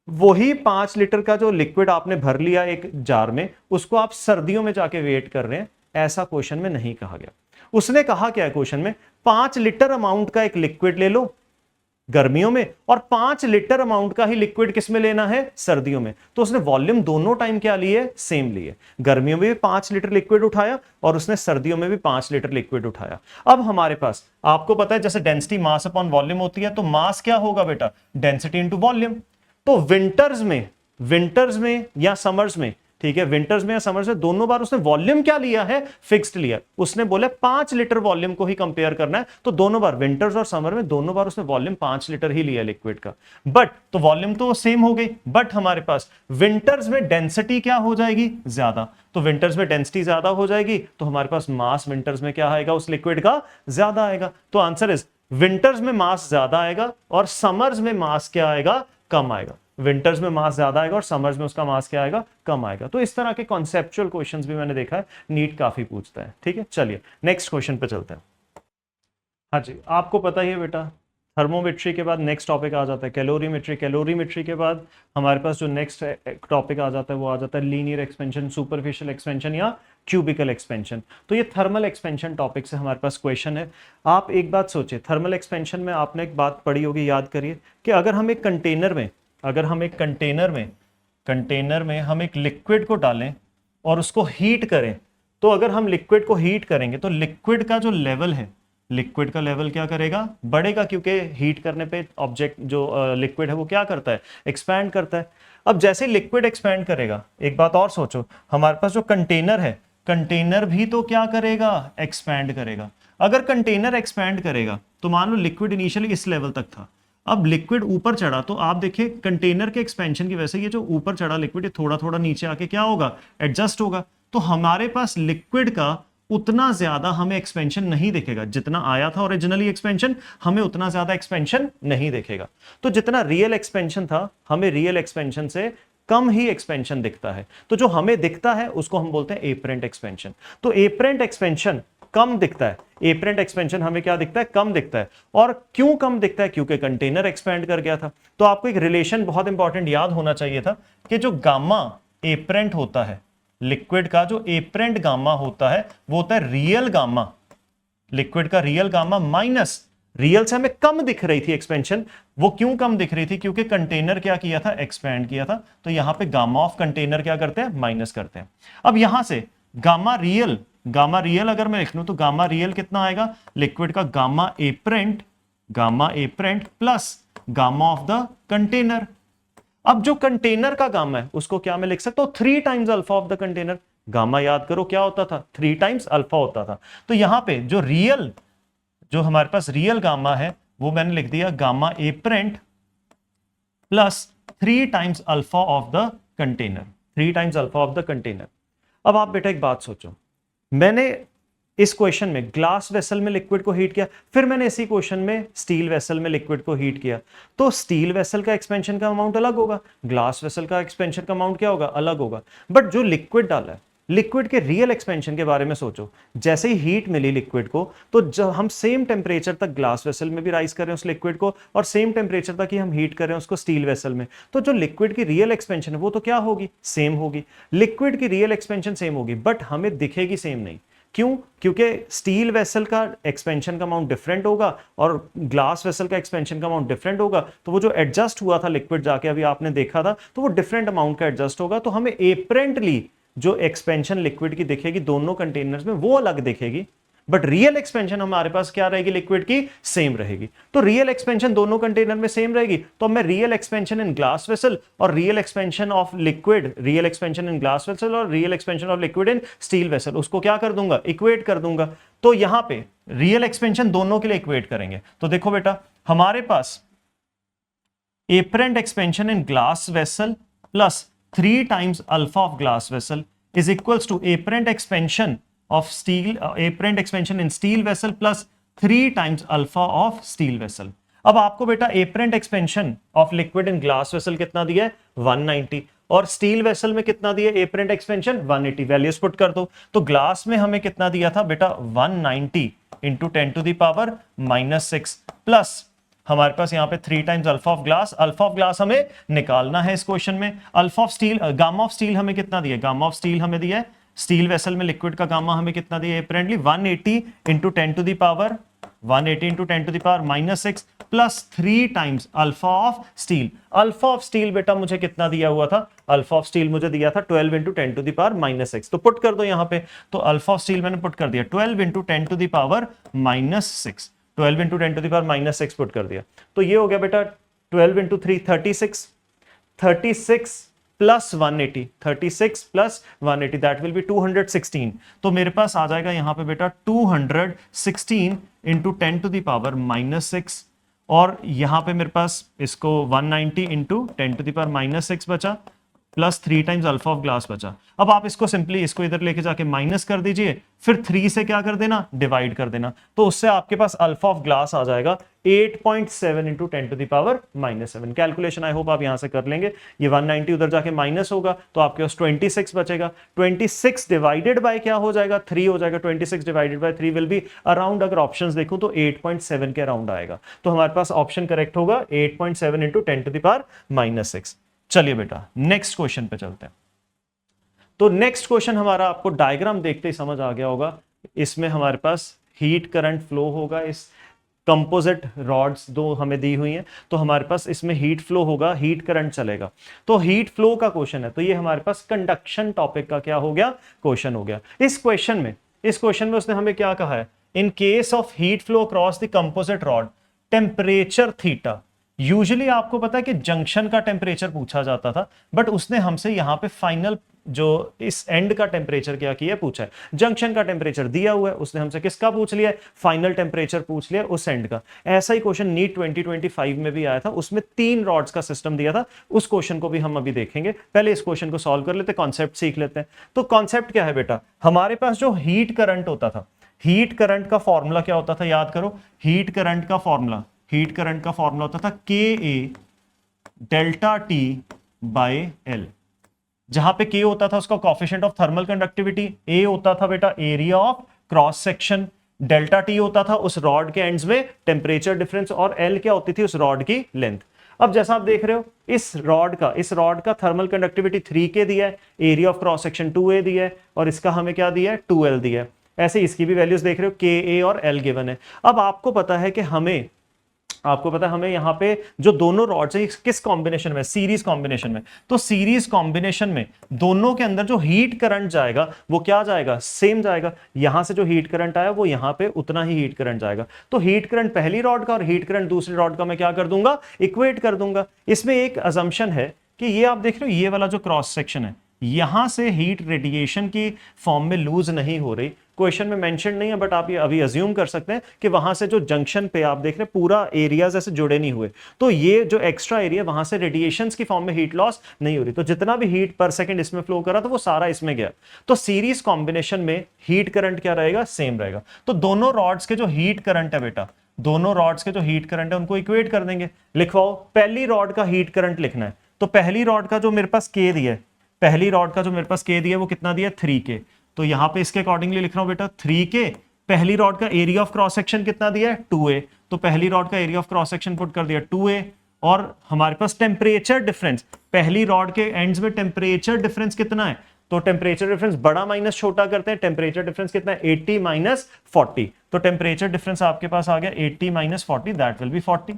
वही 5 लीटर का जो लिक्विड आपने भर लिया एक जार में, उसको आप सर्दियों में जाके वेट कर रहे हैं। ऐसा क्वेश्चन में नहीं कहा गया। उसने कहा क्या है क्वेश्चन में? 5 लीटर अमाउंट का एक लिक्विड ले लो गर्मियों में और 5 लीटर अमाउंट का ही लिक्विड किस में लेना है? सर्दियों में। तो उसने वॉल्यूम दोनों टाइम क्या लिए? सेम लिए। गर्मियों में भी 5 लीटर लिक्विड उठाया और उसने सर्दियों में भी 5 लीटर लिक्विड उठाया। अब हमारे पास आपको पता है जैसे डेंसिटी मास अपॉन वॉल्यूम होती है, तो मास क्या होगा बेटा? Density into volume. तो विंटर्स में या समर्स में, ठीक है, विंटर्स में या समर्स में दोनों बार उसने वॉल्यूम क्या लिया है? फिक्स्ड लिया। उसने बोला 5 लीटर वॉल्यूम को ही कंपेयर करना है, तो दोनों बार विंटर्स और समर में दोनों बार उसने वॉल्यूम 5 लीटर ही लिया लिक्विड का। बट तो वॉल्यूम तो सेम हो गई, बट हमारे पास विंटर्स में डेंसिटी क्या हो जाएगी? ज्यादा। तो विंटर्स में डेंसिटी ज्यादा हो जाएगी तो हमारे पास मास विंटर्स में क्या आएगा? उस लिक्विड का ज्यादा आएगा। तो आंसर इज विंटर्स में मास ज्यादा आएगा और समर्स में मास क्या आएगा? कम आएगा। विंटर्स में मास ज्यादा आएगा और समर्स में उसका मास क्या आएगा? कम आएगा। तो इस तरह के कॉन्सेप्चुअल क्वेश्चंस भी मैंने देखा है, नीट काफी पूछता है। ठीक है, चलिए नेक्स्ट क्वेश्चन पे चलते हैं। हाँ जी, आपको पता ही है बेटा, थर्मोमेट्री के बाद नेक्स्ट टॉपिक आ जाता है कैलोरीमेट्री। कैलोरीमेट्री के बाद हमारे पास जो नेक्स्ट टॉपिक आ जाता है वो आ जाता है लीनियर एक्सपेंशन, सुपरफिशियल एक्सपेंशन या क्यूबिकल एक्सपेंशन। तो ये थर्मल एक्सपेंशन टॉपिक से हमारे पास क्वेश्चन है। आप एक बात सोचिए, थर्मल एक्सपेंशन में आपने एक बात पढ़ी होगी, याद करिए कि अगर हम एक कंटेनर में हम एक लिक्विड को डालें और उसको हीट करें, तो अगर हम लिक्विड को हीट करेंगे तो लिक्विड का जो लेवल है, लिक्विड का लेवल क्या करेगा? बढ़ेगा, क्योंकि हीट करने पे ऑब्जेक्ट जो लिक्विड है वो क्या करता है? एक्सपैंड करता है। अब जैसे लिक्विड एक्सपैंड करेगा, एक बात और सोचो, हमारे पास जो कंटेनर है, कंटेनर भी तो क्या करेगा? एक्सपैंड करेगा। अगर कंटेनर एक्सपैंड करेगा तो मान लो लिक्विड इनिशियली इस लेवल तक था, अब लिक्विड ऊपर चढ़ा, तो आप देखिए कंटेनर के एक्सपेंशन की वजह से ये जो ऊपर चढ़ा लिक्विड थोड़ा थोड़ा नीचे आके क्या होगा? एडजस्ट होगा। तो हमारे पास लिक्विड का उतना ज्यादा हमें एक्सपेंशन नहीं दिखेगा, जितना आया था ओरिजिनली एक्सपेंशन, हमें उतना ज्यादा एक्सपेंशन नहीं दिखेगा। तो जितना रियल एक्सपेंशन था, हमें रियल एक्सपेंशन से कम ही एक्सपेंशन दिखता है। तो जो हमें दिखता है उसको हम बोलते हैं एपरेंट एक्सपेंशन। तो एपरेंट एक्सपेंशन कम दिखता है, एपरेंट एक्सपेंशन हमें क्या दिखता है? कम दिखता है। और क्यों कम दिखता है? क्योंकि कंटेनर एक्सपेंड कर गया था। तो आपको एक रिलेशन बहुत इंपॉर्टेंट याद होना चाहिए था कि जो गामा एपरेंट होता है, लिक्विड का जो एपरेंट गामा होता है वो होता है रियल गामा, लिक्विड का रियल गामा माइनस रियल से हमें कम दिख रही थी एक्सपेंशन। वो क्यों कम दिख रही थी? क्योंकि कंटेनर क्या किया था? एक्सपैंड किया था। तो यहां पे गामा ऑफ कंटेनर क्या करते हैं? माइनस करते हैं। अब यहां से गामा रियल अगर मैं लिख लूं तो गामा रियल कितना आएगा? लिक्विड का gamma apparent plus gamma of the container. अब जो कंटेनर का गामा है उसको क्या मैं लिख सकता हूं? 3 times alpha of the container. Gamma याद करो क्या होता था? 3 टाइम्स अल्फा होता था। तो यहां पे जो हमारे पास रियल गामा है वो मैंने लिख दिया gamma apparent plus 3 times alpha of the container, 3 times alpha of the container. अब आप बेटा एक बात सोचो, मैंने इस क्वेश्चन में ग्लास वेसल में लिक्विड को हीट किया, फिर मैंने इसी क्वेश्चन में स्टील वेसल में लिक्विड को हीट किया, तो स्टील वेसल का एक्सपेंशन का अमाउंट अलग होगा, ग्लास वेसल का एक्सपेंशन का अमाउंट क्या होगा? अलग होगा। बट जो लिक्विड डाला है, लिक्विड के रियल एक्सपेंशन के बारे में सोचो। जैसे ही हीट मिली लिक्विड को, तो जब हम सेम टेम्परेचर तक ग्लास वेसल में भी राइज कर रहे हैं उस लिक्विड को, और सेम टेम्परेचर तक ही हम हीट कर रहे हैं उसको स्टील वेसल में, तो जो लिक्विड की रियल एक्सपेंशन है वो तो क्या होगी? सेम होगी। लिक्विड की रियल एक्सपेंशन सेम होगी, बट हमें दिखेगी सेम नहीं। क्यों? क्योंकि स्टील वेसल का एक्सपेंशन का अमाउंट डिफरेंट होगा और ग्लास वेसल का एक्सपेंशन का अमाउंट डिफरेंट होगा। तो वो जो एडजस्ट हुआ था लिक्विड जाके अभी आपने देखा था, तो वो डिफरेंट अमाउंट का एडजस्ट होगा। तो हमें एपरेंटली जो एक्सपेंशन लिक्विड की दिखेगी दोनों कंटेनर्स में वो अलग दिखेगी, बट रियल एक्सपेंशन हमारे पास क्या रहेगी, लिक्विड की सेम रहेगी। तो रियल एक्सपेंशन दोनों कंटेनर में सेम रहेगी, तो मैं real expansion in glass vessel और real expansion of liquid, real expansion in glass vessel और real expansion of liquid in steel vessel, उसको क्या कर दूंगा, इक्वेट कर दूंगा। तो यहां पे रियल एक्सपेंशन दोनों के लिए इक्वेट करेंगे। तो देखो बेटा, हमारे पास apparent expansion in glass vessel plus 3 times alpha of glass vessel is equals to apparent expansion of steel, apparent expansion in steel vessel plus 3 times alpha of steel vessel। अब आपको बेटा apparent expansion of liquid in glass vessel कितना दिया है, 190, और steel vessel में कितना दिया है apparent expansion, 180। वैल्यूज पुट कर दो। तो ग्लास में हमें कितना दिया था बेटा, 190 into 10 to the power -6 plus हमारे पास यहाँ पे 3 times alpha of glass. Alpha of glass हमें निकालना है इस क्वेश्चन में। Alpha of steel, gamma of steel हमें कितना दिया, गामा ऑफ स्टील हमें दिया है, स्टील वेसल में लिक्विड का गामा हमें कितना दिया है, apparently 180 into 10 to the power, 180 into 10 to the power -6 plus 3 times alpha of steel. Alpha of steel बेटा मुझे कितना दिया हुआ था, अल्फा ऑफ स्टील मुझे दिया था 12 इंटू 10 to the power -6। तो पुट कर दो यहाँ पे, तो अल्फा ऑफ स्टील मैंने पुट कर दिया 12 into 10 to the power -6, 12 into 10 to the power -6 put कर दिया। तो ये हो गया बेटा 12 into 3 36, 36 plus 180, 36 plus 180 that will B 216। तो मेरे पास आ जाएगा यहाँ पे बेटा 216 इंटू 10 to the power -6, और यहाँ पे मेरे पास इसको 190 इंटू 10 to the power -6 बचा plus 3 times alpha of glass बचा। अब आप इसको सिंपली इसको इधर लेके जाके माइनस कर दीजिए, फिर 3 से क्या कर देना, डिवाइड कर देना। तो उससे आपके पास अल्फा ऑफ ग्लास आ जाएगा 8.7 into 10 to the power -7। Calculation I hope आप यहां से कर लेंगे। ये 190 उधर जाके माइनस होगा तो आपके पास 26 बचेगा। 26 डिवाइडेड बाय क्या हो जाएगा, 3 हो जाएगा। 26 divided by 3 will be around, अगर ऑप्शंस देखूं तो 8.7 के अराउंड आएगा। तो हमारे पास ऑप्शन करेक्ट होगा 8.7 इंटू 10 to the power -6। चलिए बेटा नेक्स्ट क्वेश्चन पे चलते हैं। तो नेक्स्ट क्वेश्चन हमारा, आपको डायग्राम देखते ही समझ आ गया होगा, इसमें हमारे पास हीट करंट फ्लो होगा। इस कंपोजिट रॉड्स दो हमें दी हुई हैं, तो हमारे पास इसमें हीट फ्लो होगा, हीट करंट चलेगा। तो हीट फ्लो का क्वेश्चन है, तो ये हमारे पास कंडक्शन टॉपिक का क्या हो गया, क्वेश्चन हो गया। इस क्वेश्चन में उसने हमें क्या कहा है, in case of heat flow across the composite rod temperature theta. Usually आपको पता है कि जंक्शन का टेम्परेचर पूछा जाता था, बट उसने हमसे यहां पे फाइनल जो इस एंड का टेम्परेचर क्या किया, पूछा है। जंक्शन का टेम्परेचर दिया हुआ है, उसने हमसे किसका पूछ लिया, फाइनल टेम्परेचर पूछ लिया उस एंड का। ऐसा ही क्वेश्चन नीट 2025 में भी आया था, उसमें 3 रॉड्स का सिस्टम दिया था। उस क्वेश्चन को भी हम अभी देखेंगे। पहले इस क्वेश्चन को सॉल्व कर लेते, कॉन्सेप्ट सीख लेते हैं। तो कॉन्सेप्ट क्या है बेटा, हमारे पास जो हीट करंट होता था, हीट करंट का फॉर्मूला क्या होता था, याद करो। हीट करंट का फॉर्मूला होता था KA delta T by L। जहां पे K होता था उसका coefficient of thermal conductivity, A होता था बेटा area of cross section, delta T होता था उस रॉड के एंड्स में टेम्परेचर डिफरेंस, और L क्या होती थी, उस रॉड की लेंथ। अब जैसा आप देख रहे हो, इस रॉड का थर्मल कंडक्टिविटी 3K दिया है, area of cross section 2A दिया है, और इसका हमें क्या दिया है, 2L दिया है। ऐसे इसकी भी वैल्यूज देख रहे हो, KA और L गिवन है। अब आपको पता है कि हमें यहाँ पे जो दोनों रॉड्स हैं किस कॉम्बिनेशन में, सीरीज कॉम्बिनेशन में। तो सीरीज कॉम्बिनेशन में दोनों के अंदर जो हीट करंट जाएगा वो क्या जाएगा, सेम जाएगा। यहां से जो हीट करंट आया वो यहां पे उतना ही हीट करंट जाएगा। तो हीट करंट पहली रॉड का और हीट करंट दूसरी रॉड का मैं क्या कर दूंगा, इक्वेट कर दूंगा। इसमें एक अजम्पशन है कि ये आप देख रहे हो, ये वाला जो क्रॉस सेक्शन है, यहां से हीट रेडिएशन की फॉर्म में लूज नहीं हो रही। क्वेश्चन में मेंशन नहीं है, बट आप ये अभी अज्यूम कर सकते हैं कि वहां से जो जंक्शन पे आप देख रहे हैं पूरा एरियाज ऐसे जुड़े नहीं हुए, तो ये जो एक्स्ट्रा एरिया वहां से रेडिएशंस की फॉर्म में हीट लॉस नहीं हो रही। तो जितना भी हीट पर सेकंड इसमें फ्लो करा तो वो सारा इसमें गया। तो सीरीज कॉम्बिनेशन में हीट करंट क्या रहेगा, सेम रहेगा। तो दोनों रॉड्स के जो हीट करंट है बेटा, दोनों रॉड्स के जो हीट करंट है उनको इक्वेट कर देंगे। लिखवाओ, पहली रॉड का हीट करंट लिखना है। तो पहली रॉड का जो मेरे पास K दिया है, पहली रॉड का जो मेरे पास K दिया है वो कितना दिया है, 3K। तो यहां पे इसके अकॉर्डिंगली लिख रहा हूं बेटा 3K। पहली रॉड का एरिया ऑफ क्रॉस सेक्शन कितना दिया है, 2A। तो पहली रॉड का area of cross section put कर दिया 2A। और हमारे पास टेम्परेचर डिफरेंस, पहली रॉड के एंड्स में टेम्परेचर डिफरेंस कितना है, तो टेम्परेचर डिफरेंस बड़ा माइनस छोटा करते हैं। टेम्परेचर डिफरेंस कितना है, 80 माइनस 40। तो टेम्परेचर डिफरेंस आपके पास आ गया 80 minus 40, that will be 40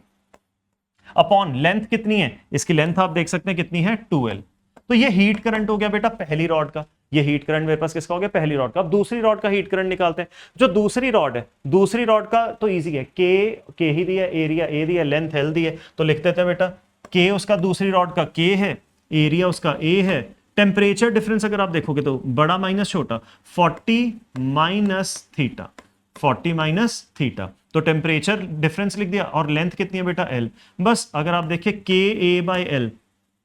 upon length कितनी है, इसकी लेंथ आप देख सकते हैं कितनी है, 2L। तो ये हीट करंट हो गया बेटा पहली रॉड का। ये हीट करंट मेरे पास किसका हो गया, पहली रॉड का। अब दूसरी रॉड का हीट करंट निकालते हैं। जो दूसरी रॉड है, दूसरी रॉड का तो इजी है, के ही दिया, एरिया ए दिया, लेंथ एल दी है, तो लिख देते हैं बेटा के उसका दूसरी रॉड का के है, एरिया उसका ए है। टेम्परेचर डिफरेंस अगर आप देखोगे तो बड़ा माइनस छोटा, 40 माइनस थीटा, 40 माइनस थीटा, तो टेम्परेचर डिफरेंस लिख दिया। और लेंथ कितनी है बेटा, एल। बस अगर आप देखिए के ए बाई एल,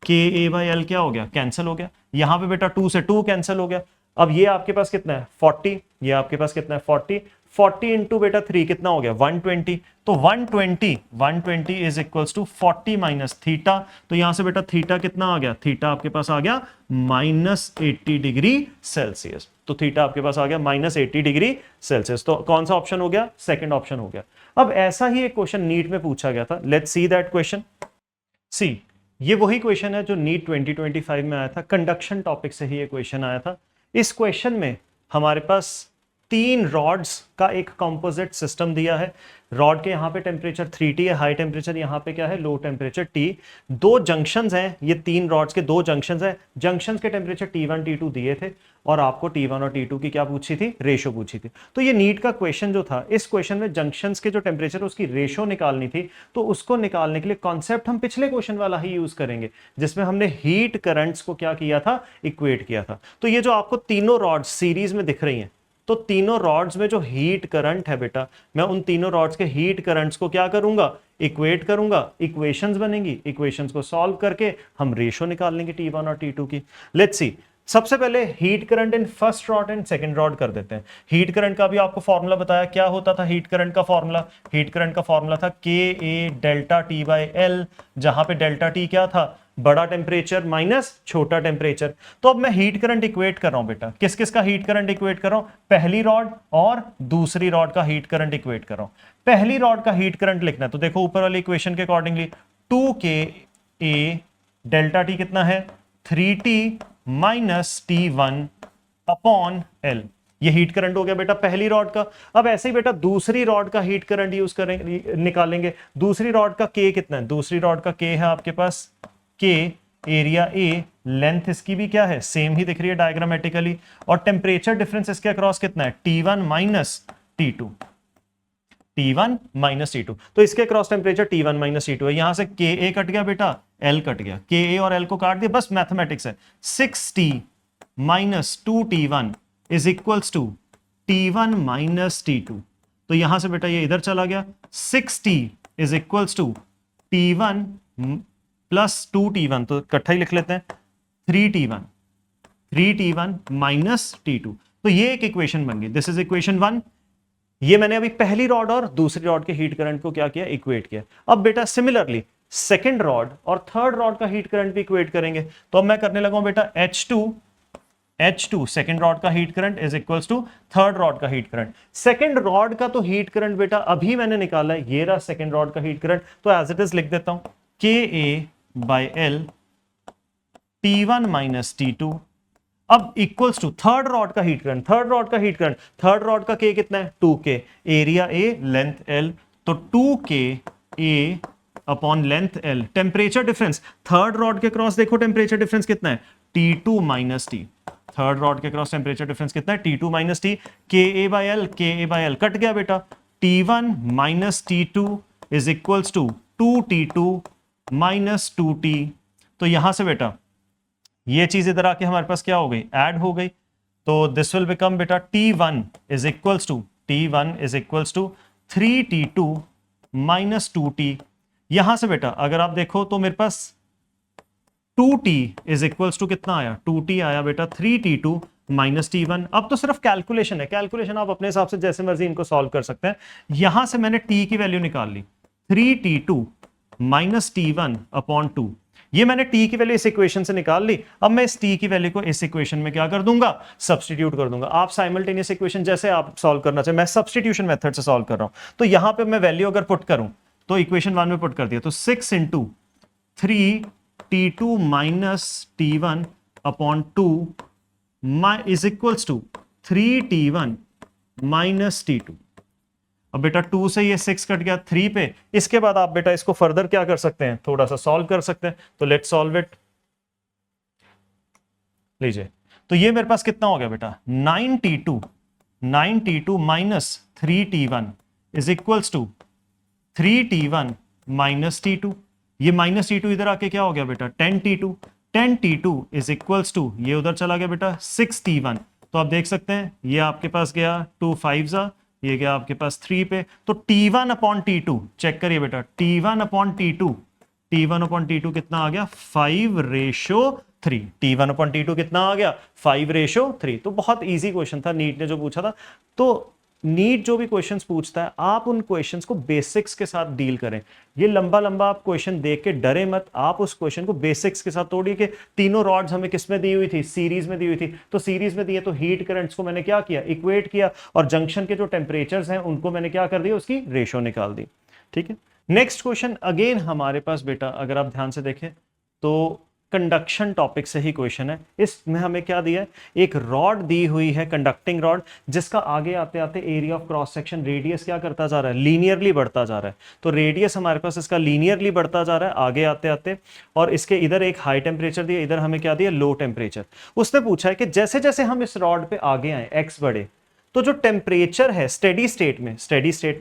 के ए बाई एल क्या हो गया, कैंसिल हो गया। यहां पे बेटा 2 से 2 कैंसिल हो गया। अब ये आपके पास कितना है 40, ये आपके पास कितना है 40, 40 इंटू बेटा 3 कितना हो गया 120, तो 120 is equals to 40 minus theta. तो यहां से बेटा थीटा कितना आ गया, थीटा आपके पास आ गया -80 डिग्री सेल्सियस। तो थीटा आपके पास आ गया -80 डिग्री सेल्सियस। तो कौन सा ऑप्शन हो गया, सेकंड ऑप्शन हो गया। अब ऐसा ही एक क्वेश्चन नीट में पूछा गया था, लेट्स सी दैट क्वेश्चन। सी, ये वही क्वेश्चन है जो नीट 2025 में आया था, कंडक्शन टॉपिक से ही ये क्वेश्चन आया था। इस क्वेश्चन में हमारे पास 3 रॉड्स का एक कंपोजिट सिस्टम दिया है। रॉड के यहाँ पे टेम्परेचर 3T है, हाई टेम्परेचर यहाँ पे क्या है, लो टेम्परेचर T। 2 जंक्शंस हैं, ये 3 रॉड्स के 2 जंक्शंस हैं। जंक्शंस के टेम्परेचर T1 T2 दिए थे और आपको T1 और T2 की क्या पूछी थी, रेशो पूछी थी। तो ये नीट का क्वेश्चन जो था, इस क्वेश्चन में जंक्शंस के जो टेम्परेचर उसकी रेशो निकालनी थी। तो उसको निकालने के लिए कॉन्सेप्ट हम पिछले क्वेश्चन वाला ही यूज करेंगे, जिसमें हमने हीट करंट्स को क्या किया था, इक्वेट किया था। तो ये जो आपको तीनों रॉड्स सीरीज में दिख रही हैं, तो तीनों रॉड्स में जो हीट करंट है बेटा, मैं उन तीनों रॉड्स के हीट करंट्स को क्या करूंगा, इक्वेट करूंगा। इक्वेशंस बनेंगी, इक्वेशंस को सॉल्व करके हम रेशो निकाल लेंगे T1 और T2 की। लेट्स सी, सबसे पहले heat current in first rod and second rod कर देते हैं। हीट करंट का भी आपको फॉर्मूला बताया, क्या होता था हीट करंट का फॉर्मूला, हीट करंट का फॉर्मूला था के ए डेल्टा टी बाई एल, जहां पे डेल्टा टी क्या था, बड़ा टेम्परेचर माइनस छोटा टेम्परेचर। तो अब मैं हीट करंट इक्वेट कर रहा हूं बेटा, किस किस का हीट करंट इक्वेट कर रहा हूं, पहली रॉड और दूसरी रॉड का हीट करंट इक्वेट कर रहा हूं। पहली रॉड का हीट करंट लिखना है, तो देखो ऊपर वाली इक्वेशन के accordingly 2K A delta T कितना है 3T minus T1 upon L। ये हीट करंट हो गया बेटा पहली रॉड का। अब ऐसे ही बेटा दूसरी रॉड का हीट करंट यूज करेंगे, निकालेंगे। दूसरी रॉड का K कितना है, दूसरी रॉड का K है आपके पास K, एरिया A, लेंथ इसकी भी क्या है, सेम ही दिख रही है डायग्रामेटिकली। और टेम्परेचर डिफरेंस इसके अक्रॉस कितना है, T1 minus T2, T1 minus T2। तो इसके cross temperature T1 minus T2 है। यहां से Ka कट गया बेटा, L कट गया, Ka और L को काट दिया, बस मैथमेटिक्स है। 6T minus 2T1 is equals to T1 minus T2। तो यहां से बेटा ये इधर चला गया, 6T is equals to T1 plus 2T1, तो इकट्ठा ही लिख लेते हैं 3T1 माइनस T2। तो ये एक इक्वेशन बन गई, दिस इज इक्वेशन 1। ये मैंने अभी पहली रॉड और दूसरी रॉड के हीट करंट को क्या किया, इक्वेट किया। अब बेटा सिमिलरली सेकंड रॉड और थर्ड रॉड का हीट करंट भी इक्वेट करेंगे। तो अब मैं करने लगा हूं बेटा H2 सेकंड रॉड का heat current is equals to third rod का हीट करंट। सेकंड रॉड का तो हीट करंट बेटा अभी मैंने निकाला है, ये रहा सेकंड रॉड का हीट करंट। तो एज इट इज लिख देता हूं Ka by L T1 minus T2। अब इक्वल्स टू थर्ड रॉड का हीट करंट, थर्ड रॉड का हीट करंट, थर्ड रॉड का K कितना है 2K, area A, length L, तो 2K A upon length L। Temperature difference third rod के cross देखो temperature difference कितना है, T2 minus T। Third rod के क्रॉस टेम्परेचर डिफरेंस कितना है, T2 minus T। Ka by L cut गया बेटा, T1 minus T2 is equals to 2T2 minus 2T। तो यहां से बेटा ये चीज इधर आके हमारे पास क्या हो गई, ऐड हो गई। तो दिस विल बिकम बेटा T1 is equals to 3T2 minus 2T। यहां से बेटा अगर आप देखो तो मेरे पास 2T इज इक्वल्स टू कितना आया, 2T आया बेटा 3T2 माइनस T1। अब तो सिर्फ कैलकुलेशन है, कैलकुलेशन आप अपने हिसाब से जैसे मर्जी इनको सॉल्व कर सकते हैं। यहां से मैंने T की वैल्यू निकाल ली, 3T2 माइनस T1 अपॉन 2। ये मैंने T की वैल्यू इस इक्वेशन से निकाल ली। अब मैं इस T की वैल्यू को इस इक्वेशन में क्या कर दूंगा, सब्स्टिट्यूट कर दूंगा। आप साइमल्टेनियस इक्वेशन जैसे आप सॉल्व करना चाहिए, मैं सब्स्टिट्यूशन मेथड से सॉल्व कर रहा हूं। तो यहां पे मैं वैल्यू अगर पुट करूं तो इक्वेशन 1 में पुट कर दिया, तो 6 into 3T2 minus T1 upon 2 is equals to 3T1 minus T2। अब बेटा 2 से ये 6 कट गया 3 पे। इसके बाद आप बेटा इसको फर्दर क्या कर सकते हैं, थोड़ा सा सॉल्व कर सकते हैं। तो लेट्स सॉल्व इट, लीजिए। तो ये मेरे पास कितना हो गया बेटा 9T2 minus 3T1 is equals to 3T1 minus T2। ये माइनस T2 इधर आके क्या हो गया बेटा 10T2 इज इक्वल्स टू, ये उधर चला गया बेटा 6T1। तो आप देख सकते हैं ये आपके पास गया 2 5 ये गया आपके पास 3 पे, तो T1 अपॉन T2 चेक करिए बेटा, T1 अपॉन T2 कितना आ गया 5:3। T1 अपॉन T2 कितना आ गया 5:3। तो बहुत इजी क्वेश्चन था, नीट ने जो पूछा था। तो नीट जो भी क्वेश्चंस पूछता है आप उन क्वेश्चंस को बेसिक्स के साथ डील करें। ये लंबा लंबा आप क्वेश्चन देख के डरे मत, आप उस क्वेश्चन को बेसिक्स के साथ तोड़िए कि तीनों रॉड्स हमें किस में दी हुई थी, सीरीज में दी हुई थी। तो सीरीज में दिए तो हीट करंट्स को मैंने क्या किया इक्वेट किया, और जंक्शन के जो टेम्परेचर्स हैं उनको मैंने क्या कर दिया उसकी रेशो निकाल दी। ठीक है, नेक्स्ट क्वेश्चन अगेन हमारे पास बेटा अगर आप ध्यान से देखें तो कंडक्शन टॉपिक से ही क्वेश्चन है। इसमें हमें क्या दिया है, एक रॉड दी हुई है कंडक्टिंग रॉड, जिसका आगे आते आते area of cross section radius क्या करता जा रहा है लीनियरली बढ़ता जा रहा है। तो रेडियस हमारे पास इसका लीनियरली बढ़ता जा रहा है आगे आते आते, और इसके इधर एक हाई टेम्परेचर दिया, इधर हमें क्या दिया लो टेम्परेचर। उसने पूछा है कि जैसे जैसे हम इस रॉड पे आगे आए एक्स बढ़े तो जो टेम्परेचर है स्टेडी स्टेट में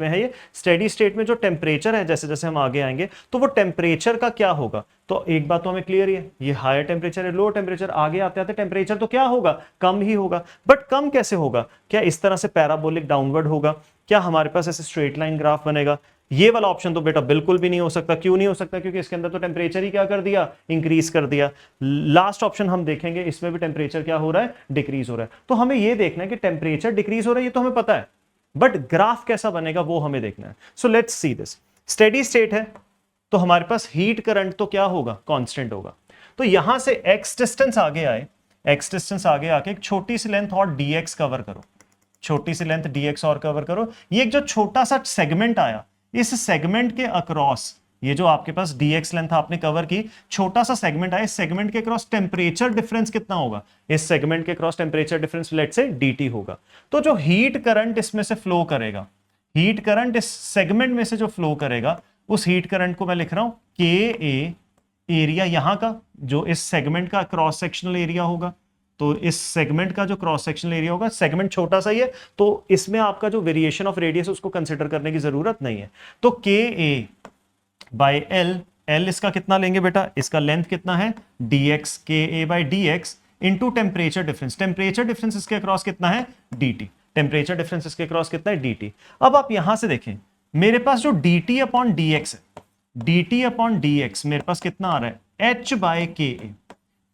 है, ये स्टेडी स्टेट में जो टेम्परेचर है जैसे जैसे हम आगे आएंगे तो वो टेम्परेचर का क्या होगा। तो एक बात तो हमें क्लियर है, ये हायर टेम्परेचर है लो टेम्परेचर, आगे आते आते टेम्परेचर तो क्या होगा कम ही होगा। बट कम कैसे होगा, क्या इस तरह से पैराबोलिक डाउनवर्ड होगा, क्या हमारे पास ऐसे स्ट्रेट लाइन ग्राफ बनेगा। ये वाला ऑप्शन तो बेटा बिल्कुल भी नहीं हो सकता। क्यों नहीं हो सकता, क्योंकि इसके अंदर तो टेम्परेचर ही क्या कर दिया इंक्रीज कर दिया। लास्ट ऑप्शन हम देखेंगे इसमें भी टेम्परेचर क्या हो रहा है डिक्रीज हो रहा है। तो हमें ये देखना है कि टेम्परेचर डिक्रीज हो रहा है ये तो हमें पता है, बट ग्राफ कैसा बनेगा वो हमें देखना है। So let's see this, steady state है तो हमारे पास हीट करंट तो क्या होगा कांस्टेंट होगा। तो यहां से x डिस्टेंस आगे आके एक छोटी सी लेंथ और dx कवर करो, छोटी सी लेंथ dx और कवर करो। ये एक जो छोटा सा सेगमेंट आया, इस सेगमेंट के अक्रॉस ये जो आपके पास dx लेंथ आपने कवर की, छोटा सा सेगमेंट आया, इस सेगमेंट के क्रॉस टेम्परेचर डिफरेंस कितना होगा, इस सेगमेंट के क्रॉस टेम्परेचर डिफरेंस लेट से dt होगा। तो जो हीट करंट इसमें से फ्लो करेगा, हीट करंट इस सेगमेंट में से जो फ्लो करेगा, उस हीट करंट को मैं लिख रहा हूं KA, एरिया यहां का जो इस सेगमेंट का क्रॉस सेक्शनल एरिया होगा। तो इस सेगमेंट का जो क्रॉस सेक्शनल एरिया होगा, सेगमेंट छोटा सा ही है तो इसमें आपका जो वेरिएशन ऑफ रेडियस उसको कंसिडर करने की जरूरत नहीं है। तो KA बाय L इसका कितना लेंगे बेटा, इसका लेंथ कितना है dx, KA by dx into temperature difference. Temperature difference इसके अक्रॉस कितना है dt, टेम्परेचर डिफरेंस इसके अक्रॉस कितना है dt। अब आप यहां से देखें मेरे पास जो dt अपॉन dx है, dt अपॉन dx मेरे पास कितना आ रहा है h by KA,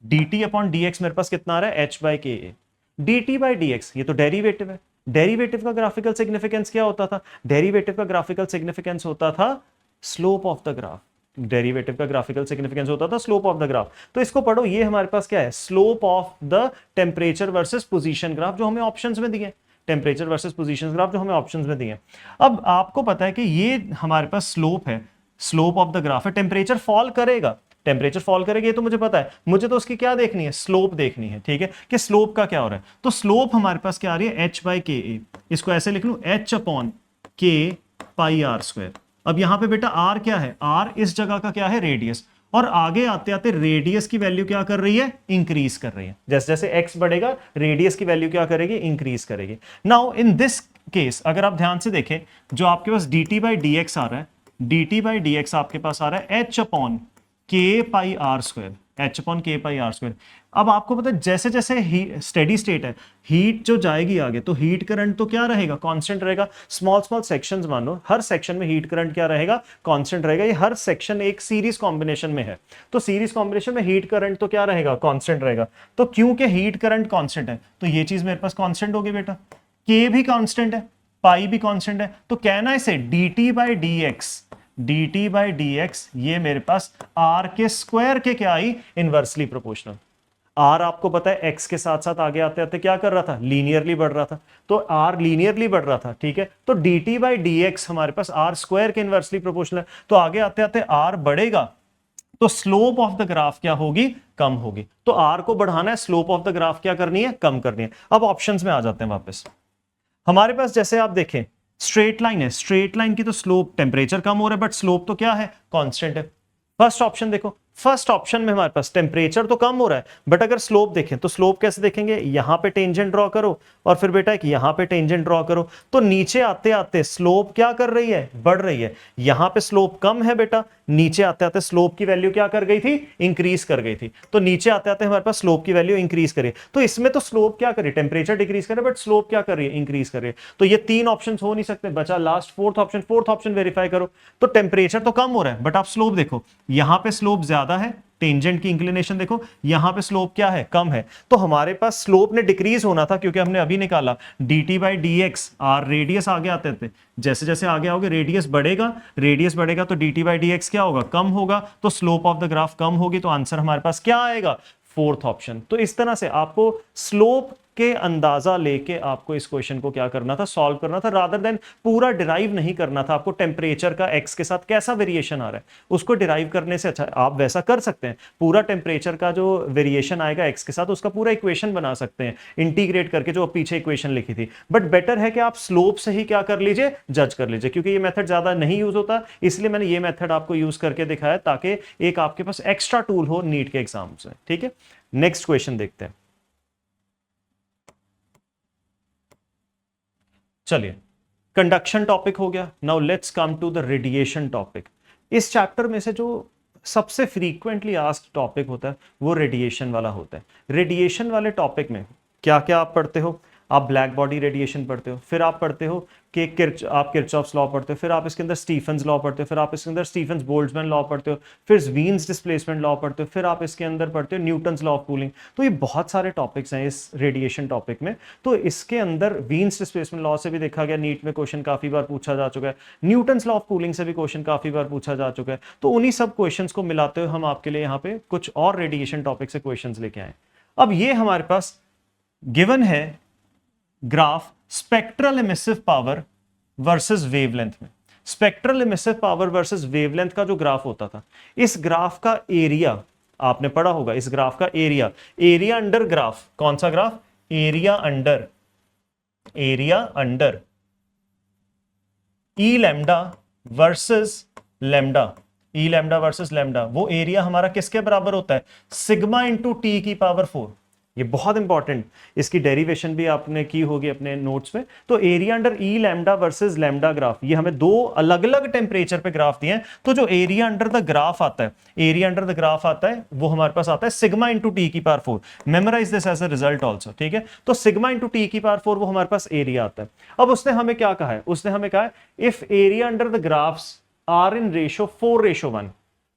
dt upon dx मेरे पास कितना आ रहा है h by KA। dt by dx ये तो डेरिवेटिव है, डेरिवेटिव का ग्राफिकल सिग्निफिकेंस क्या होता था, डेरिवेटिव का ग्राफिकल सिग्निफिकेंस होता था slope of the graph, derivative का ग्राफिकल सिग्निफिकेंस होता था स्लोप ऑफ द ग्राफ। तो इसको पढ़ो, ये हमारे पास क्या है slope of the temperature versus position graph जो हमें ऑप्शंस में दिए, टेम्परेचर वर्सेस पोजीशन ग्राफ जो हमें ऑप्शंस में दिए। अब आपको पता है कि ये हमारे पास स्लोप है, स्लोप ऑफ द ग्राफ है, टेम्परेचर फॉल करेगा, टेम्परेचर फॉल करेगी ये तो मुझे पता है, मुझे तो उसकी क्या देखनी है स्लोप देखनी है। ठीक है कि स्लोप का क्या हो रहा है, तो स्लोप हमारे पास क्या आ रही है h बाय KA, इसको ऐसे लिख लूं h अपॉन K पाई r स्क्वायर। अब यहां पे बेटा r क्या है, r इस जगह का क्या है रेडियस, और आगे आते आते रेडियस की वैल्यू क्या कर रही है इंक्रीज कर रही है, जैसे जैसे x बढ़ेगा रेडियस की वैल्यू क्या करेगी इंक्रीज करेगी। नाउ इन दिस केस अगर आप ध्यान से देखें जो आपके पास dt बाई dx आ रहा है, dt बाई dx आपके पास आ रहा है h अपॉन K पाई r square, h upon K पाई r स्क्वायर। अब आपको पता है जैसे जैसे स्टेडी स्टेट है, हीट जो जाएगी आगे तो हीट करंट तो क्या रहेगा कांस्टेंट रहेगा। स्मॉल स्मॉल सेक्शंस मानो, हर सेक्शन में हीट करंट क्या रहेगा कांस्टेंट रहेगा। ये हर सेक्शन एक सीरीज कॉम्बिनेशन में है, तो सीरीज कॉम्बिनेशन में हीट करंट तो क्या रहेगा कांस्टेंट रहेगा। तो क्योंकि हीट करंट कांस्टेंट है तो ये चीज मेरे पास कांस्टेंट होगी बेटा, K भी कांस्टेंट है, पाई भी कांस्टेंट है, तो कहना इसे dt बाई dx ये मेरे पास r के स्क्वायर के क्या आई इनवर्सली प्रोपोर्शनल। r आपको पता है x के साथ साथ आगे आते आते क्या कर रहा था लीनियरली बढ़ रहा था, तो r लीनियरली बढ़ रहा था। ठीक है, तो dt बाई dx हमारे पास r स्क्वायर के इनवर्सली प्रोपोर्शनल है, तो आगे आते आते r बढ़ेगा तो स्लोप ऑफ द ग्राफ क्या होगी कम होगी। तो r को बढ़ाना है, स्लोप ऑफ द ग्राफ क्या करनी है कम करनी है। अब ऑप्शंस में आ जाते हैं वापस, हमारे पास जैसे आप देखें स्ट्रेट लाइन है, स्ट्रेट लाइन की तो स्लोप टेम्परेचर कम हो रहा है बट स्लोप तो क्या है कांस्टेंट है। फर्स्ट ऑप्शन देखो फर्स्ट ऑप्शन में हमारे पास टेम्परेचर तो कम हो रहा है, बट अगर स्लोप देखें तो स्लोप कैसे देखेंगे, यहां पे टेंजेंट ड्रॉ करो और फिर बेटा एक यहां पे टेंजेंट ड्रॉ करो, तो नीचे आते आते स्लोप क्या कर रही है, बढ़ रही है। यहां पे स्लोप कम है बेटा, नीचे आते आते स्लोप की वैल्यू क्या कर गई थी, इंक्रीज कर गई थी। तो नीचे आते आते हमारे पास स्लोप की वैल्यू इंक्रीज करे, तो इसमें तो स्लोप क्या करे, टेम्परेचर डिक्रीज करे, बट स्लोप क्या कर रही है, इंक्रीज कर रही है। तो ये तीन ऑप्शन हो नहीं सकते, बचा last fourth option. Fourth option verify करो, तो टेम्परेचर तो कम हो रहा है, बट आप स्लोप देखो, यहां पे स्लोप ज्यादा है, टेंजेंट की इंक्लिनेशन देखो, यहां पे स्लोप क्या है, कम है। तो हमारे पास स्लोप ने डिक्रीज होना था, क्योंकि हमने अभी निकाला dt by d x, R radius आगे आते थे, जैसे जैसे आगे आओगे रेडियस बढ़ेगा तो dt बाई डी एक्स क्या होगा, कम होगा, तो स्लोप ऑफ द ग्राफ कम होगी, तो आंसर हमारे पास क्या आएगा, फोर्थ ऑप्शन। तो इस तरह से आपको स्लोप के अंदाजा लेके आपको इस क्वेश्चन को क्या करना था, सॉल्व करना था, रादर देन पूरा डिराइव नहीं करना था। आपको टेम्परेचर का एक्स के साथ कैसा वेरिएशन आ रहा है उसको डिराइव करने से अच्छा आप वैसा कर सकते हैं, पूरा टेम्परेचर का जो वेरिएशन आएगा एक्स के साथ उसका पूरा इक्वेशन बना सकते हैं इंटीग्रेट करके, जो पीछे इक्वेशन लिखी थी। बट बेटर है कि आप स्लोप से ही क्या कर लीजिए, जज कर लीजिए, क्योंकि ये मेथड ज्यादा नहीं यूज होता, इसलिए मैंने ये मेथड आपको यूज करके दिखाया ताकि एक आपके पास एक्स्ट्रा टूल हो नीट के एग्जाम में। ठीक है, नेक्स्ट क्वेश्चन देखते हैं। चलिए, कंडक्शन टॉपिक हो गया, now let's come to the radiation topic. इस चैप्टर में से जो सबसे फ्रीक्वेंटली आस्क्ड टॉपिक होता है वो रेडिएशन वाला होता है। रेडिएशन वाले टॉपिक में क्या क्या आप पढ़ते हो, आप ब्लैक बॉडी रेडिएशन पढ़ते हो, फिर आप पढ़ते हो कि आप किरचॉफ्स लॉ पढ़ते हो, फिर आप इसके अंदर स्टीफन्स लॉ पढ़ते हो, फिर आप इसके अंदर स्टीफन्स बोल्ट्जमैन लॉ पढ़ते हो, फिर वीन्स डिस्प्लेसमेंट लॉ पढ़ते हो, फिर आप इसके अंदर पढ़ते हो न्यूटन्स लॉ ऑफ कूलिंग। तो ये बहुत सारे टॉपिक्स हैं इस रेडिएशन टॉपिक में। तो इसके अंदर वीन्स डिस्प्लेसमेंट लॉ से भी देखा गया, नीट में क्वेश्चन काफी बार पूछा जा चुका है, न्यूटन्स लॉ ऑफ कूलिंग से भी क्वेश्चन काफी बार पूछा जा चुका है। तो उन्हीं सब क्वेश्चन को मिलाते हुए हम आपके लिए यहाँ पे कुछ और रेडिएशन टॉपिक से क्वेश्चन लेके आए। अब ये हमारे पास गिवन है graph spectral emissive power versus wavelength में। Spectral emissive power versus wavelength का जो ग्राफ होता था, इस ग्राफ का एरिया आपने पढ़ा होगा, इस ग्राफ का एरिया अंडर ग्राफ, कौन सा ग्राफ, एरिया अंडर ई लैम्डा वर्सेस लैम्डा, वो एरिया हमारा किसके बराबर होता है, सिग्मा इंटू टी की पावर 4। ये बहुत इंपॉर्टेंट, इसकी डेरिवेशन भी आपने की होगी अपने नोट्स में। तो एरिया अंडर ई लैम्डा वर्सेस लैम्डा ग्राफ, ये हमें दो अलग अलग टेम्परेचर पे ग्राफ दिए हैं। तो जो एरिया अंडर द ग्राफ आता है, वो हमारे पास आता है सिग्मा इंटू टी की power 4। Memorise this as a result also, ठीक है। तो सिग्मा इंटू टी की पावर 4 वो हमारे पास एरिया आता है। अब उसने हमें क्या कहा है, उसने हमें कहा है if area under the graphs are in ratio 4:1,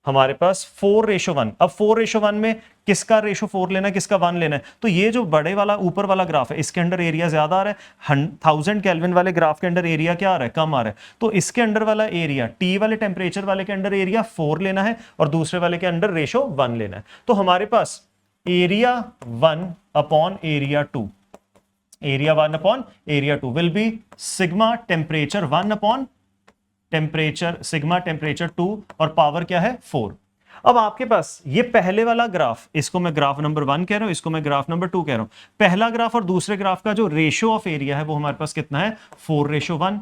हमारे पास 4:1। अब 4:1 में किसका रेशो 4 लेना है, किसका 1 लेना है। तो ये जो बड़े वाला ऊपर वाला ग्राफ है, इसके अंदर एरिया ज्यादा आ रहा है, 1000 केल्विन वाले ग्राफ के अंदर एरिया क्या आ रहा है, कम आ रहा है। तो इसके अंदर वाला एरिया, टी वाले टेम्परेचर वाले के अंदर एरिया 4 लेना है और दूसरे वाले के अंदर रेशो 1 लेना है। तो हमारे पास area 1 upon area 2, area 1 upon area 2 will be sigma temperature 1 upon sigma temperature 2 और पावर क्या है 4। अब आपके पास ये पहले वाला ग्राफ, इसको मैं ग्राफ नंबर 1 कह रहा हूं, इसको मैं ग्राफ नंबर 2 कह रहा हूं। पहला ग्राफ और दूसरे ग्राफ का जो रेशियो ऑफ एरिया है वो हमारे पास कितना है, 4:1।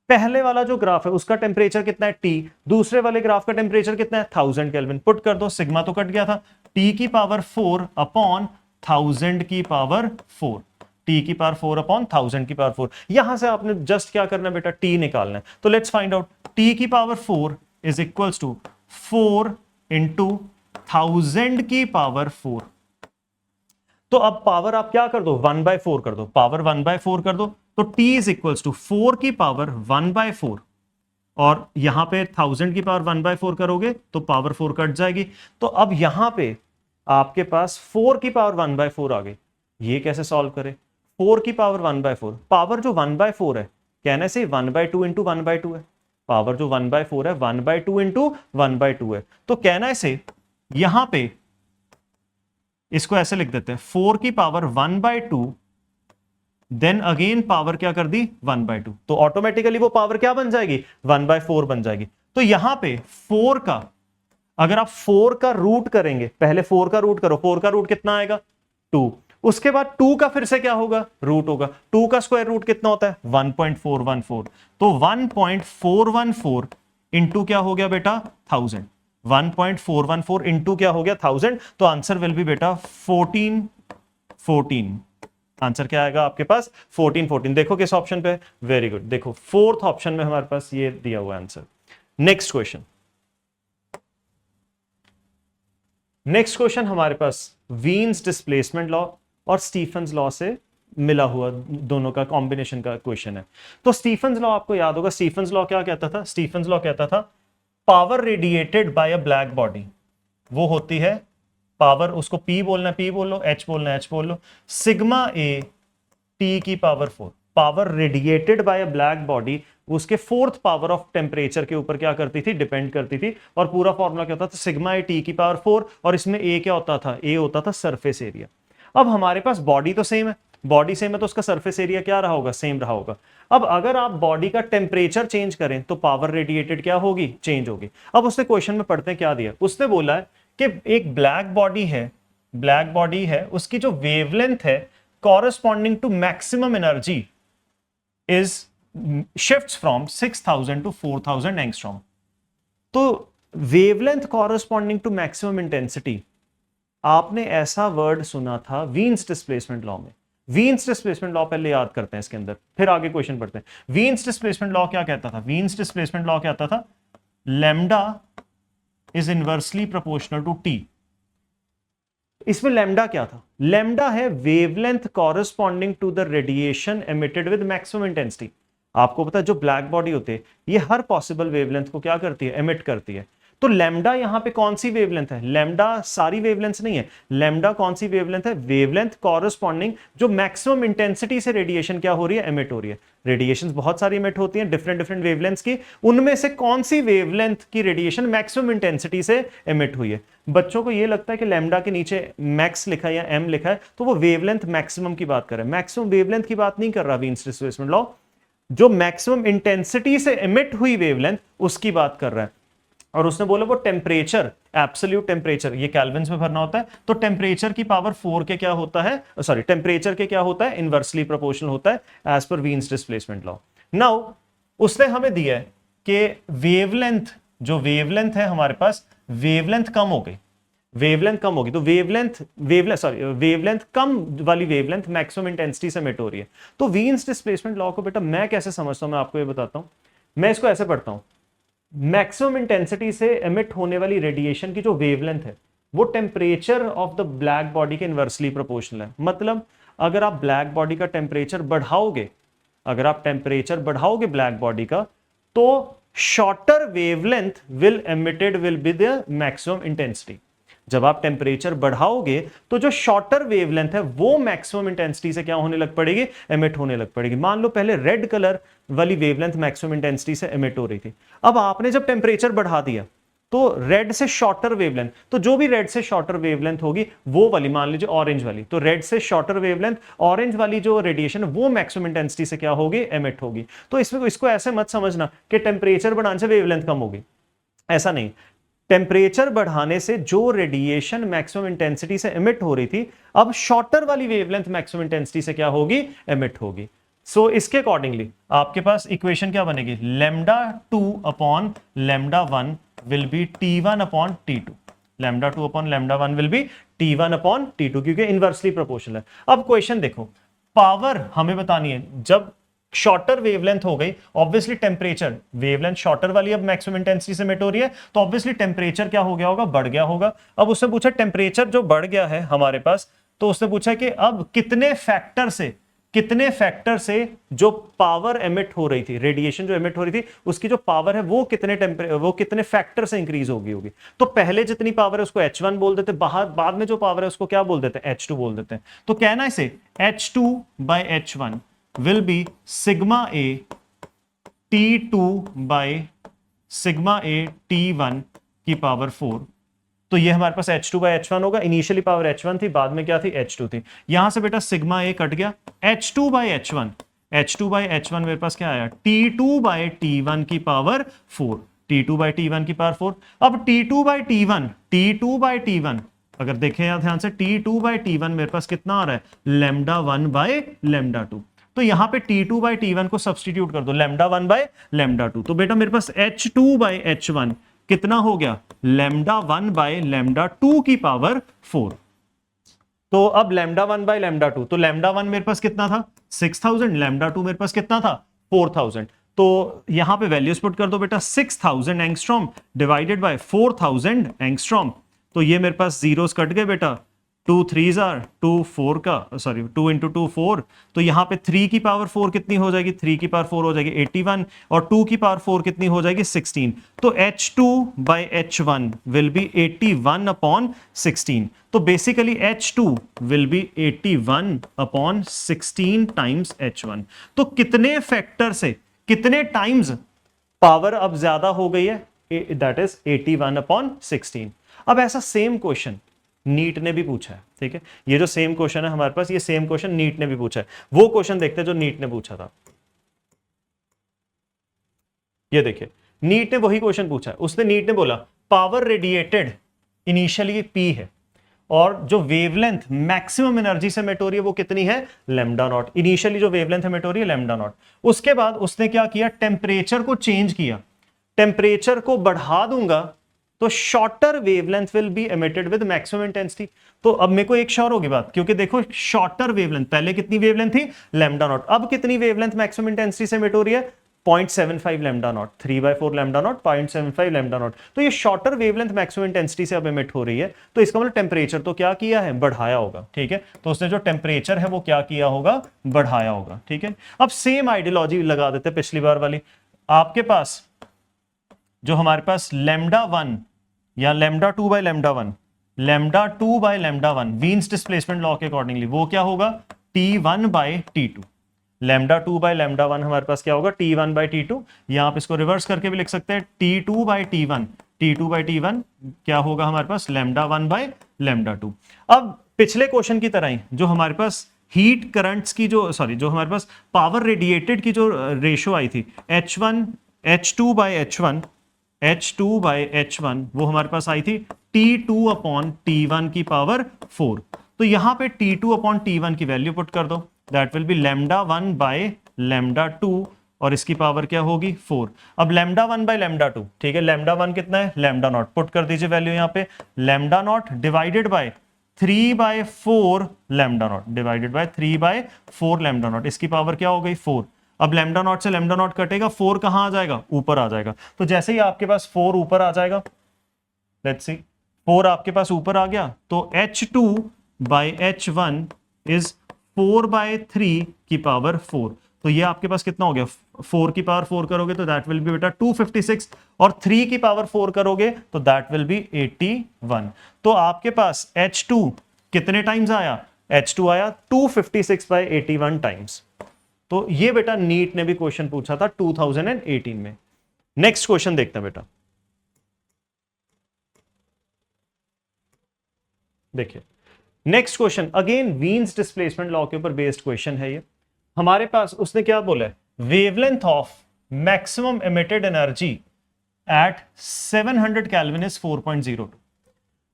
पहले वाला जो ग्राफ है उसका टेम्परेचर कितना है T, दूसरे वाले ग्राफ का टेम्परेचर कितना है 1000 केल्विन। पुट कर दो, सिग्मा तो कट गया था, T की पावर 4 अपॉन 1000 की पावर 4, T की पावर 4 अपॉन 1000 की पावर 4। यहां से आपने जस्ट क्या करना है बेटा, T निकालना है। तो लेट्स फाइंड आउट, T की power 4 is equals to 4 into 1000 की पावर 4। तो अब पावर आप क्या कर दो, 1/4 कर दो, पावर 1/4 कर दो। तो T इज इक्वल्स टू 4 की पावर 1/4 और यहां पे 1000 की पावर 1/4 करोगे तो पावर 4 कट जाएगी। तो अब यहां पे आपके पास 4 की पावर 1/4 आ गई। ये कैसे सॉल्व करें, 4 की पावर 1/4, पावर जो 1/4 है कहने से 1/2 इंटू 1/2 है, पावर जो 1/4 है 1/2 इंटू 1/2 है। तो कहना से यहां पे इसको ऐसे लिख देते हैं, 4 की पावर 1/2 देन अगेन पावर क्या कर दी 1/2, तो ऑटोमेटिकली वो पावर क्या बन जाएगी 1/4 बन जाएगी। तो यहां पे 4 का, अगर आप 4 का रूट करेंगे, पहले 4 का रूट करो, 4 का रूट कितना आएगा 2, उसके बाद 2 का फिर से क्या होगा, रूट होगा। 2 का स्क्वायर रूट कितना होता है 1.414, तो 1.414 इंटू क्या हो गया बेटा 1000। 1.414 इंटू क्या हो गया 1000, तो आंसर विल बी बेटा 1414। आंसर क्या आएगा आपके पास 1414। देखो किस ऑप्शन पे, वेरी गुड, देखो फोर्थ ऑप्शन में हमारे पास ये दिया हुआ answer. Next question, next question हमारे पास वीन्स डिस्प्लेसमेंट लॉ और स्टीफन्स लॉ से मिला हुआ दोनों का कॉम्बिनेशन का क्वेश्चन है। तो स्टीफन्स लॉ आपको याद होगा, स्टीफन्स लॉ क्या कहता था, स्टीफन्स लॉ कहता था power radiated by a black body, वो होती है पावर, उसको P बोलना है P बोल लो, H बोलना है H बोल लो, सिग्मा A T की power 4, power radiated by a black body उसके फोर्थ पावर ऑफ टेम्परेचर के ऊपर क्या करती थी, डिपेंड करती थी। और पूरा फॉर्मूला क्या होता था, सिग्मा ए टी की पावर 4, और इसमें ए क्या होता था, ए होता था सरफेस एरिया। अब हमारे पास बॉडी तो सेम है, बॉडी सेम है तो उसका सरफेस एरिया क्या रहा होगा, सेम रहा होगा। अब अगर आप बॉडी का टेम्परेचर चेंज करें तो पावर रेडिएटेड क्या होगी, चेंज होगी। अब उसने क्वेश्चन में पढ़ते हैं क्या दिया, उसने बोला है कि एक ब्लैक बॉडी है, ब्लैक बॉडी है, उसकी जो वेवलेंथ है corresponding to maximum energy is shifts from 6000 to 4000 angstrom. तो wavelength corresponding to maximum intensity, आपने ऐसा वर्ड सुना था वीन्स डिस्प्लेसमेंट लॉ में। वीन्स डिस्प्लेसमेंट लॉ पहले याद करते हैं इसके अंदर, फिर आगे क्वेश्चन पढ़ते हैं। वीन्स डिस्प्लेसमेंट लॉ क्या कहता था, वीन्स डिस्प्लेसमेंट लॉ क्या कहता था, lambda is inversely proportional to T. इसमें लैम्डा क्या था, लैम्डा है wavelength corresponding to the radiation emitted with maximum intensity. आपको पता है जो ब्लैक बॉडी होती है ये हर पॉसिबल वेवलेंथ को क्या करती है, एमिट करती है। तो लैम्डा यहां पे कौन सी वेवलेंथ है, लैम्डा सारी वेवलेंथ नहीं है, लैम्डा कौन सी वेवलेंथ है, वेवलेंथ कॉरेस्पॉन्डिंग जो मैक्सिमम इंटेंसिटी से रेडिएशन क्या हो रही है, एमिट हो रही है। रेडिएशन बहुत सारी एमिट होती हैं डिफरेंट डिफरेंट वेवलेंथ्स की, उनमें से कौन सी वेवलेंथ की रेडिएशन मैक्सिमम इंटेंसिटी से एमिट हुई है। बच्चों को ये लगता है कि लैम्डा के नीचे मैक्स लिखा है या एम लिखा है तो वो वेवलेंथ मैक्सिमम की बात कर रहा है, मैक्सिमम वेवलेंथ की बात नहीं कर रहा वीन्स डिस्प्लेसमेंट लॉ, जो मैक्सिमम इंटेंसिटी से एमिट हुई वेवलेंथ उसकी बात कर रहा है। और उसने बोला वो टेम्परेचर, एब्सोल्यूट टेम्परेचर, ये केल्विन्स में भरना होता है, तो टेम्परेचर की पावर 4 के क्या होता है, सॉरी टेम्परेचर के क्या होता है, इनवर्सली प्रोपोर्शनल होता है as per Wien's displacement law. Now उसने हमें दिया है कि वेवलेंथ, जो वेवलेंथ है हमारे पास, वेवलेंथ कम हो गई, वेवलेंथ कम होगी तो वेवलेंथ कम वाली वेवलेंथ मैक्सिमम इंटेंसिटी से एमिट हो रही है। तो वीन्स डिस्प्लेसमेंट लॉ को बेटा मैं कैसे समझता हूं, मैं आपको ये बताता हूं। मैं इसको ऐसे पढ़ता हूं, मैक्सिमम इंटेंसिटी से एमिट होने वाली रेडिएशन की जो वेवलेंथ है वो temperature of the black body के इनवर्सली प्रोपोर्शनल है। मतलब अगर आप ब्लैक बॉडी का टेम्परेचर बढ़ाओगे, अगर आप टेम्परेचर बढ़ाओगे ब्लैक बॉडी का, तो shorter wavelength will emitted will be the maximum intensity. जब आप टेम्परेचर बढ़ाओगे तो जो शॉर्टर वेवलेंथ है वो मैक्सिमम इंटेंसिटी से क्या होने लग पड़ेगी, एमिट होने लग पड़ेगी। मान लो पहले रेड कलर वाली वेवलेंथ मैक्सिमम इंटेंसिटी से एमिट हो रही थी, अब आपने जब टेम्परेचर बढ़ा दिया तो रेड से शॉर्टर वेवलेंथ, तो जो भी रेड से शॉर्टर वेवलेंथ होगी वो वाली, मान लीजिए ऑरेंज वाली, तो रेड से शॉर्टर वेवलेंथ ऑरेंज वाली जो रेडिएशन वो मैक्सिमम इंटेंसिटी से क्या होगी, एमिट होगी। तो इसमें इसको ऐसे मत समझना कि टेम्परेचर बढ़ाने से वेवलेंथ कम होगी, ऐसा नहीं। टेम्परेचर बढ़ाने से जो रेडिएशन मैक्सिमम इंटेंसिटी से एमिट हो रही थी, अब शॉर्टर वाली वेवलेंथ मैक्सिमम इंटेंसिटी से क्या होगी, एमिट होगी। सो इसके अकॉर्डिंगली आपके पास इक्वेशन क्या बनेगी, lambda 2 upon lambda 1 will be T1 upon T2, lambda 2 upon lambda 1 will be T1 upon T2, क्योंकि इनवर्सली प्रोपोर्शनल है। अब क्वेश्चन देखो, पावर हमें बतानी है, जब शॉर्टर वेवलेंथ हो गई, ऑब्वियसली टेम्परेचर, वेवलेंथ शॉर्टर वाली अब मैक्सिमम इंटेंसिटी से एमिट हो रही है, तो ऑब्वियसली टेम्परेचर क्या हो गया होगा, बढ़ गया होगा। अब उसने पूछा टेम्परेचर जो बढ़ गया है हमारे पास, तो उसने पूछा कि अब कितने फैक्टर से जो पावर एमिट हो रही थी, रेडिएशन जो एमिट हो रही थी उसकी जो पावर है वो कितने फैक्टर से इंक्रीज होगी। तो पहले जितनी पावर है उसको H1 बोल देते, बाद में जो पावर है उसको क्या बोल देते हैं, H2 बोल देते हैं। तो कहना इसे H2 by H1 will be sigma A T2 by sigma A T1 की पावर 4। तो ये हमारे पास H2 by H1 होगा, इनिशियली पावर H1 थी, बाद में क्या थी, H2 थी। यहां से बेटा सिग्मा A कट गया, H2 by H1 मेरे पास क्या आया, T2 by T1 की पावर 4, T2 by T1 की पावर 4। अब T2 by T1 अगर देखें यहां ध्यान से, T2 by T1 मेरे पास कितना आ रहा है, लैम्डा 1 by लैम्डा 2। तो यहां पे T2 by T1 को सब्स्टिट्यूट कर दो, लैम्डा 1 by लैम्डा 2। तो बेटा मेरे पास H2 by H1 कितना हो गया, लैम्डा 1 बाय लैम्डा 2 की पावर 4। तो अब लैम्डा 1 बाय लैम्डा 2, तो लैम्डा 1 मेरे पास कितना था 6000, लैम्डा 2 मेरे पास कितना था 4000। तो यहां पे वैल्यूज पुट कर दो बेटा, 6000 एंगस्ट्रॉम डिवाइडेड बाय 4000 एंगस्ट्रॉम। तो ये मेरे पास जीरोस कट गए बेटा, 2 3 आर 2 4 का, सॉरी 2 इंटू 2 4। तो यहाँ पे 3 की पावर 4 कितनी हो जाएगी, 3 की पावर 4 हो जाएगी 81, और 2 की पावर 4 कितनी हो जाएगी 16। तो H2 by H1 will be 81 upon 16। तो basically H2 will be 81 upon 16 times H1। तो कितने फैक्टर से, कितने टाइम्स पावर अब ज्यादा हो गई है, दैट इज 81 अपॉन 16। अब ऐसा सेम क्वेश्चन नीट ने भी पूछा है, ठीक है। ये जो सेम क्वेश्चन है हमारे पास, ये सेम क्वेश्चन नीट ने भी पूछा है। वो क्वेश्चन देखते हैं जो नीट ने पूछा था। ये देखिए, नीट ने वही क्वेश्चन पूछा है। उसने, नीट ने बोला पावर रेडिएटेड इनिशियली P है, और जो वेवलेंथ मैक्सिमम एनर्जी से एमिट हो रही है वो कितनी है, लैम्डा नॉट। इनिशियली जो वेवलेंथ एमिट हो रही है लैम्डा नॉट। उसके बाद उसने क्या किया, टेम्परेचर को चेंज किया, टेम्परेचर को बढ़ा दूंगा तो shorter wavelength will be emitted with maximum intensity. तो अब मेरे को एक श्योर होगी बात, क्योंकि देखो शॉर्टर वेवलेंथ, पहले कितनी वेवलेंथ थी लैम्डा नॉट, अब कितनी वेवलेंथ मैक्सिमम इंटेंसिटी से एमिट हो रही है 0.75 lambda naught, 3/4 lambda naught, 0.75 lambda naught. तो ये शॉर्टर वेवलेंथ मैक्सिमम इंटेंसिटी से अब एमिट हो रही है, तो इसका मतलब टेम्परेचर तो क्या किया है, बढ़ाया होगा, ठीक है। तो उसने जो टेम्परेचर है वो क्या किया होगा, बढ़ाया होगा, ठीक है। अब सेम आइडियोलॉजी लगा देते हैं पिछली बार वाली। आपके पास जो हमारे पास लैम्डा 1 या lambda 2 by lambda 1, lambda 2 by lambda 1 Wien's displacement law के अकॉर्डिंगली वो क्या होगा, T1 by T2। Lambda 2 by lambda 1 हमारे पास क्या होगा, T1 बाय T2। यहां आप इसको रिवर्स करके भी लिख सकते हैं, T2 bye T1, T2 bye T1 क्या होगा हमारे पास, लैम्डा 1 बाय लैम्डा 2। अब पिछले क्वेश्चन की तरह ही जो हमारे पास हीट करंट्स की जो, सॉरी जो हमारे पास पावर रेडिएटेड की जो रेशियो आई थी, H2 bye H1, H2 by H1, वो हमारे पास आई थी T2 अपॉन T1 की पावर 4। तो यहां पे T2 अपॉन T1 की वैल्यू पुट कर दो, that will B lambda 1 by lambda 2, और इसकी पावर क्या होगी 4। अब लैम्डा 1 बाय लैम्डा 2, ठीक है, लैम्डा 1 कितना है, लैम्डा नॉट, पुट कर दीजिए वैल्यू यहां पे, lambda naught divided by 3/4 lambda naught, divided by 3/4 lambda naught, इसकी पावर क्या हो गई 4। अब लैम्डा नॉट से लैम्डा नॉट कटेगा, 4 कहां आ जाएगा, ऊपर आ जाएगा। तो जैसे ही आपके पास 4 ऊपर आ जाएगा, लेट्स सी 4 आपके पास ऊपर आ गया, तो H2 बाई H1 इज 4/3 की पावर 4। तो ये आपके पास कितना हो गया, 4 की पावर 4 करोगे तो दैट विल बी बेटा 256, और 3 की पावर 4 करोगे तो दैट विल बी 81। तो आपके पास H2 कितने टाइम्स आया, H2 आया 256/81 टाइम्स। तो ये बेटा नीट ने भी क्वेश्चन पूछा था 2018 में। नेक्स्ट क्वेश्चन देखते हैं बेटा, देखिए next question again Wien's displacement law के ऊपर बेस्ड क्वेश्चन है ये। हमारे पास उसने क्या बोला है, wavelength of maximum emitted energy at 700 kelvin is 4.02।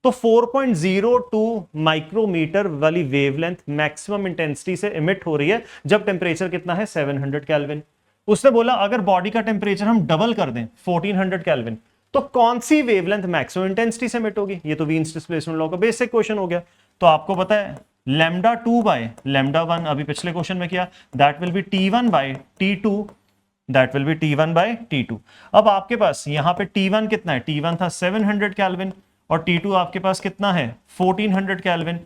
तो 4.02 माइक्रोमीटर वाली वेवलेंथ मैक्सिमम इंटेंसिटी से एमिट हो रही है जब टेंपरेचर कितना है 700 केल्विन। उसने बोला अगर बॉडी का टेंपरेचर हम डबल कर दें 1400 केल्विन, तो कौन सी वेवलेंथ मैक्सिमम इंटेंसिटी से एमिट होगी। ये तो वीन्स डिस्प्लेसमेंट लॉ का बेसिक क्वेश्चन हो गया। तो आपको पता है लैम्डा 2 बाय लैम्डा 1 अभी पिछले क्वेश्चन में किया, that will be T1 by T2, that will be T1 by T2। अब आपके पास यहां पे T1 कितना है, T1 था 700 केल्विन, और T2 आपके पास कितना है 1400 केल्विन।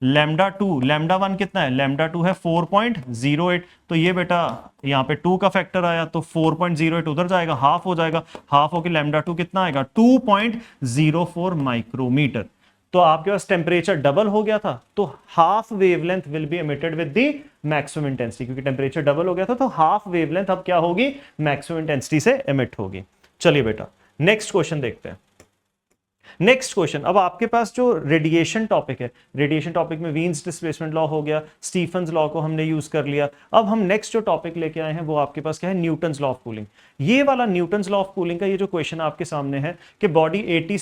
लैम्डा 2, लैम्डा 1 कितना है, लैम्डा 2 है 4.08। तो ये बेटा यहाँ पे 2 का फैक्टर आया तो 4.08 उधर जाएगा, हाफ हो जाएगा, हाफ होके लैम्डा 2 कितना आएगा 2.04 माइक्रोमीटर। तो आपके पास टेम्परेचर डबल हो गया था, तो half wavelength will be emitted with the maximum intensity, क्योंकि टेम्परेचर डबल हो गया था तो हाफ वेवलेंथ अब क्या होगी, मैक्सिमम इंटेंसिटी से एमिट होगी। चलिए बेटा नेक्स्ट क्वेश्चन देखते हैं। नेक्स्ट क्वेश्चन, अब आपके पास जो रेडिएशन टॉपिक है, रेडिएशन टॉपिक में वीन्स डिस्प्लेसमेंट लॉ हो गया, स्टीफन्स लॉ को हमने यूज कर लिया। अब हम नेक्स्ट जो टॉपिक लेके आए हैं वो आपके पास क्या है, न्यूटन्स लॉ ऑफ कूलिंग। ये वाला न्यूटन्स लॉ ऑफ कूलिंग का ये जो क्वेश्चन आपके सामने है कि बॉडी 80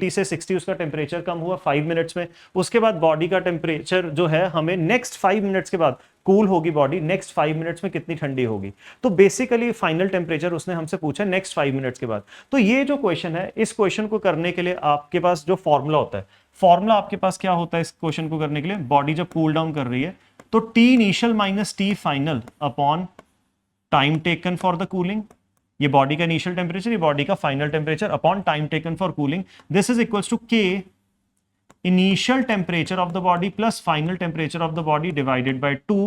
से 60 उसका टेम्परेचर कम हुआ 5 मिनट्स में, उसके बाद बॉडी का टेम्परेचर जो है हमें नेक्स्ट 5 मिनट्स के बाद कूल होगी बॉडी, नेक्स्ट 5 मिनट्स में कितनी ठंडी होगी। तो बेसिकली फाइनल टेम्परेचर उसने हमसे पूछा नेक्स्ट 5 मिनट्स के बाद। तो ये जो क्वेश्चन है, इस क्वेश्चन को करने के लिए आपके पास जो फॉर्मूला होता है, फॉर्मूला आपके पास क्या होता है इस क्वेश्चन को करने के लिए, बॉडी जब कूल डाउन कर रही है तो T initial minus T final upon time taken for the cooling, ये बॉडी का इनिशियल टेम्परेचर, ये बॉडी का final temperature upon time taken for cooling, this is equals to K initial temperature of the body plus final temperature of the body divided by 2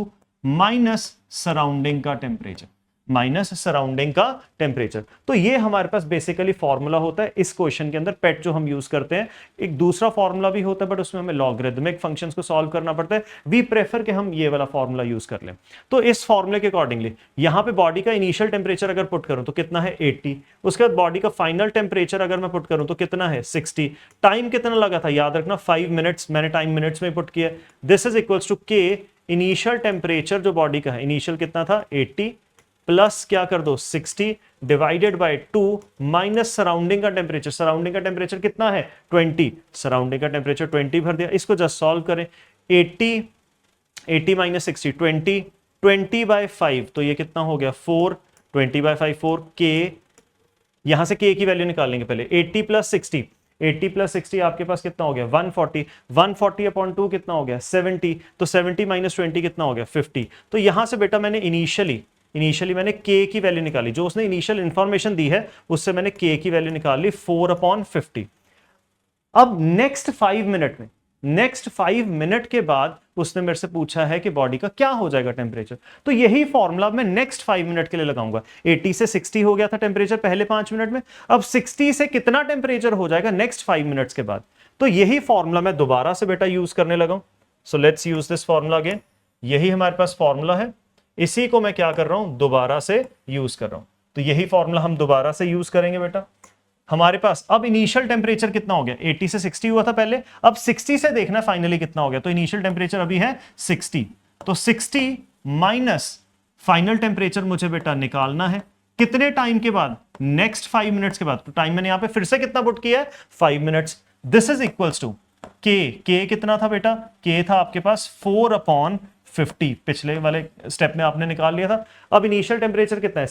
minus surrounding का temperature, minus surrounding का temperature. तो ये हमारे पास basically formula होता है इस question के अंदर, पेट जो हम यूज करते हैं। एक दूसरा फॉर्मूला भी होता है बट उसमें हमें लॉगरिथमिक फंक्शंस को सॉल्व करना पड़ता है, वी प्रेफर कि हम ये वाला फॉर्मूला यूज कर लें। तो इस फॉर्मूले के अकॉर्डिंगली यहां पे बॉडी का इनिशियल टेम्परेचर अगर पुट करूं तो कितना है 80, उसके बाद बॉडी का फाइनल टेम्परेचर अगर मैं पुट करूं तो कितना है 60, टाइम कितना लगा था याद रखना 5 मिनट्स, मैंने टाइम मिनट्स में पुट किया। दिस इज इक्वल्स टू के इनिशियल टेम्परेचर जो बॉडी का है, इनिशियल कितना था 80 प्लस क्या कर दो 60 डिवाइडेड बाय 2 माइनस सराउंडिंग का टेम्परेचर, सराउंडिंग का टेम्परेचर कितना है 20, सराउंडिंग का टेम्परेचर 20 भर दिया। इसको जस्ट सॉल्व करें, 80 माइनस 60 20 बाय 5, तो ये कितना हो गया 4, 20 बाय 5 4, के यहां से के की वैल्यू निकालेंगे पहले, 80 प्लस 60, 80 प्लस 60 आपके पास कितना हो गया 140, 140 अपॉन 2 कितना हो गया 70, तो 70 माइनस 20 कितना हो गया 50। तो यहां से बेटा मैंने इनिशियली मैंने k की वैल्यू निकाली, जो उसने इनिशियल इंफॉर्मेशन दी है उससे मैंने k की वैल्यू निकाल ली 4/50। अब नेक्स्ट 5 मिनट के बाद उसने मेरे से पूछा है कि बॉडी का क्या हो जाएगा टेम्परेचर, तो यही फॉर्मूला मैं नेक्स्ट 5 मिनट के लिए लगाऊंगा। 80 से 60 हो गया था टेम्परेचर पहले 5 मिनट में, अब 60 से कितना टेम्परेचर हो जाएगा नेक्स्ट 5 मिनट्स के बाद, तो यही फॉर्मूला मैं दोबारा से बेटा यूज करने लगा। So let's use this formula again, यही हमारे पास फॉर्मूला है, इसी को मैं क्या कर रहा हूं दोबारा से यूज कर रहा हूं। तो यही फॉर्मूला हम दोबारा से यूज करेंगे बेटा। हमारे पास अब इनिशियल टेम्परेचर कितना हो गया, 80 से 60 हुआ था पहले, अब 60 से देखना फाइनली कितना हो गया, तो इनिशियल टेम्परेचर अभी है 60, तो 60 माइनस फाइनल टेम्परेचर मुझे बेटा निकालना है कितने टाइम के बाद, नेक्स्ट 5 मिनट्स के बाद। तो टाइम मैंने यहां पे फिर से कितना पुट किया है 5 minutes. This is equals to K कितना था बेटा, के था आपके पास 4/50, पिछले वाले स्टेप में आपने निकाल लिया था। अब इनिशियल टेम्परेचर कितना है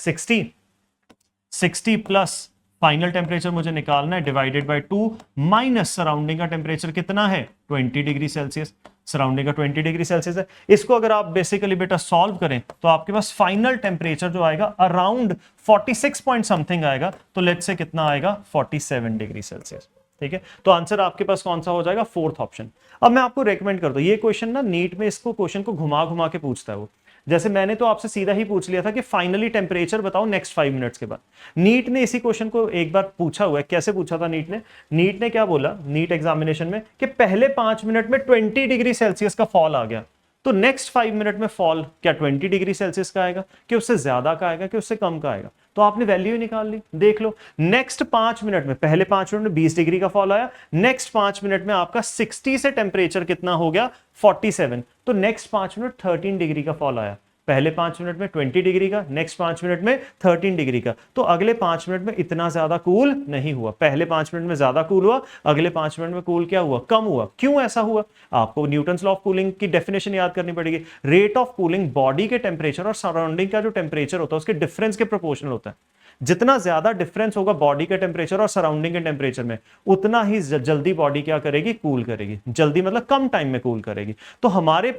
60 प्लस फाइनल टेम्परेचर मुझे निकालना है डिवाइडेड बाय 2 माइनस सराउंडिंग का टेम्परेचर कितना है 20 डिग्री सेल्सियस, सराउंडिंग का 20 डिग्री सेल्सियस है। इसको अगर आप बेसिकली बेटा सॉल्व करें तो आपके पास फाइनल टेम्परेचर जो आएगा अराउंड 46 पॉइंट समथिंग आएगा, तो लेट्स से कितना आएगा 47 डिग्री सेल्सियस। ठीक है, तो आंसर आपके पास कौन सा हो जाएगा, फोर्थ ऑप्शन। अब मैं आपको रेकमेंड करता हूं, ये क्वेश्चन ना नीट में इसको क्वेश्चन को घुमा घुमा के पूछता है वो। जैसे मैंने तो आपसे सीधा ही पूछ लिया था कि फाइनली टेम्परेचर बताओ नेक्स्ट 5 मिनट्स के बाद, नीट ने इसी क्वेश्चन को एक बार पूछा हुआ है। कैसे पूछा था नीट ने क्या बोला नीट एग्जामिनेशन में कि पहले 5 मिनट में 20 डिग्री सेल्सियस का फॉल आ गया, तो नेक्स्ट 5 मिनट में फॉल क्या 20 डिग्री सेल्सियस का आएगा कि उससे ज्यादा का आएगा कि उससे कम का आएगा, तो आपने वैल्यू ही निकाल ली। देख लो नेक्स्ट 5 मिनट में, पहले 5 मिनट में 20 डिग्री का फॉल आया, नेक्स्ट 5 मिनट में आपका 60 से टेम्परेचर कितना हो गया 47, तो नेक्स्ट 5 मिनट 13 डिग्री का फॉल आया। पहले 5 मिनट में 20 डिग्री का, नेक्स्ट 5 मिनट में 13 डिग्री का, तो अगले 5 मिनट में इतना ज्यादा कूल नहीं हुआ। पहले 5 मिनट में ज्यादा कूल हुआ, अगले 5 मिनट में कूल क्या हुआ, कम हुआ। क्यों ऐसा हुआ, आपको न्यूटन्स लॉ ऑफ कूलिंग की डेफिनेशन याद करनी पड़ेगी। रेट ऑफ कूलिंग बॉडी के टेम्परेचर और सराउंडिंग का जो टेम्परेचर होता है उसके डिफरेंस के प्रोपोर्शनल होता है। जितना ज्यादा डिफरेंस होगा बॉडी के टेम्परेचर और सराउंडिंग के टेम्परेचर में, उतना ही जल्दी बॉडी क्या करेगी, कूल करेगी। जल्दी मतलब कम टाइम में कूल करेगी। तो हमारे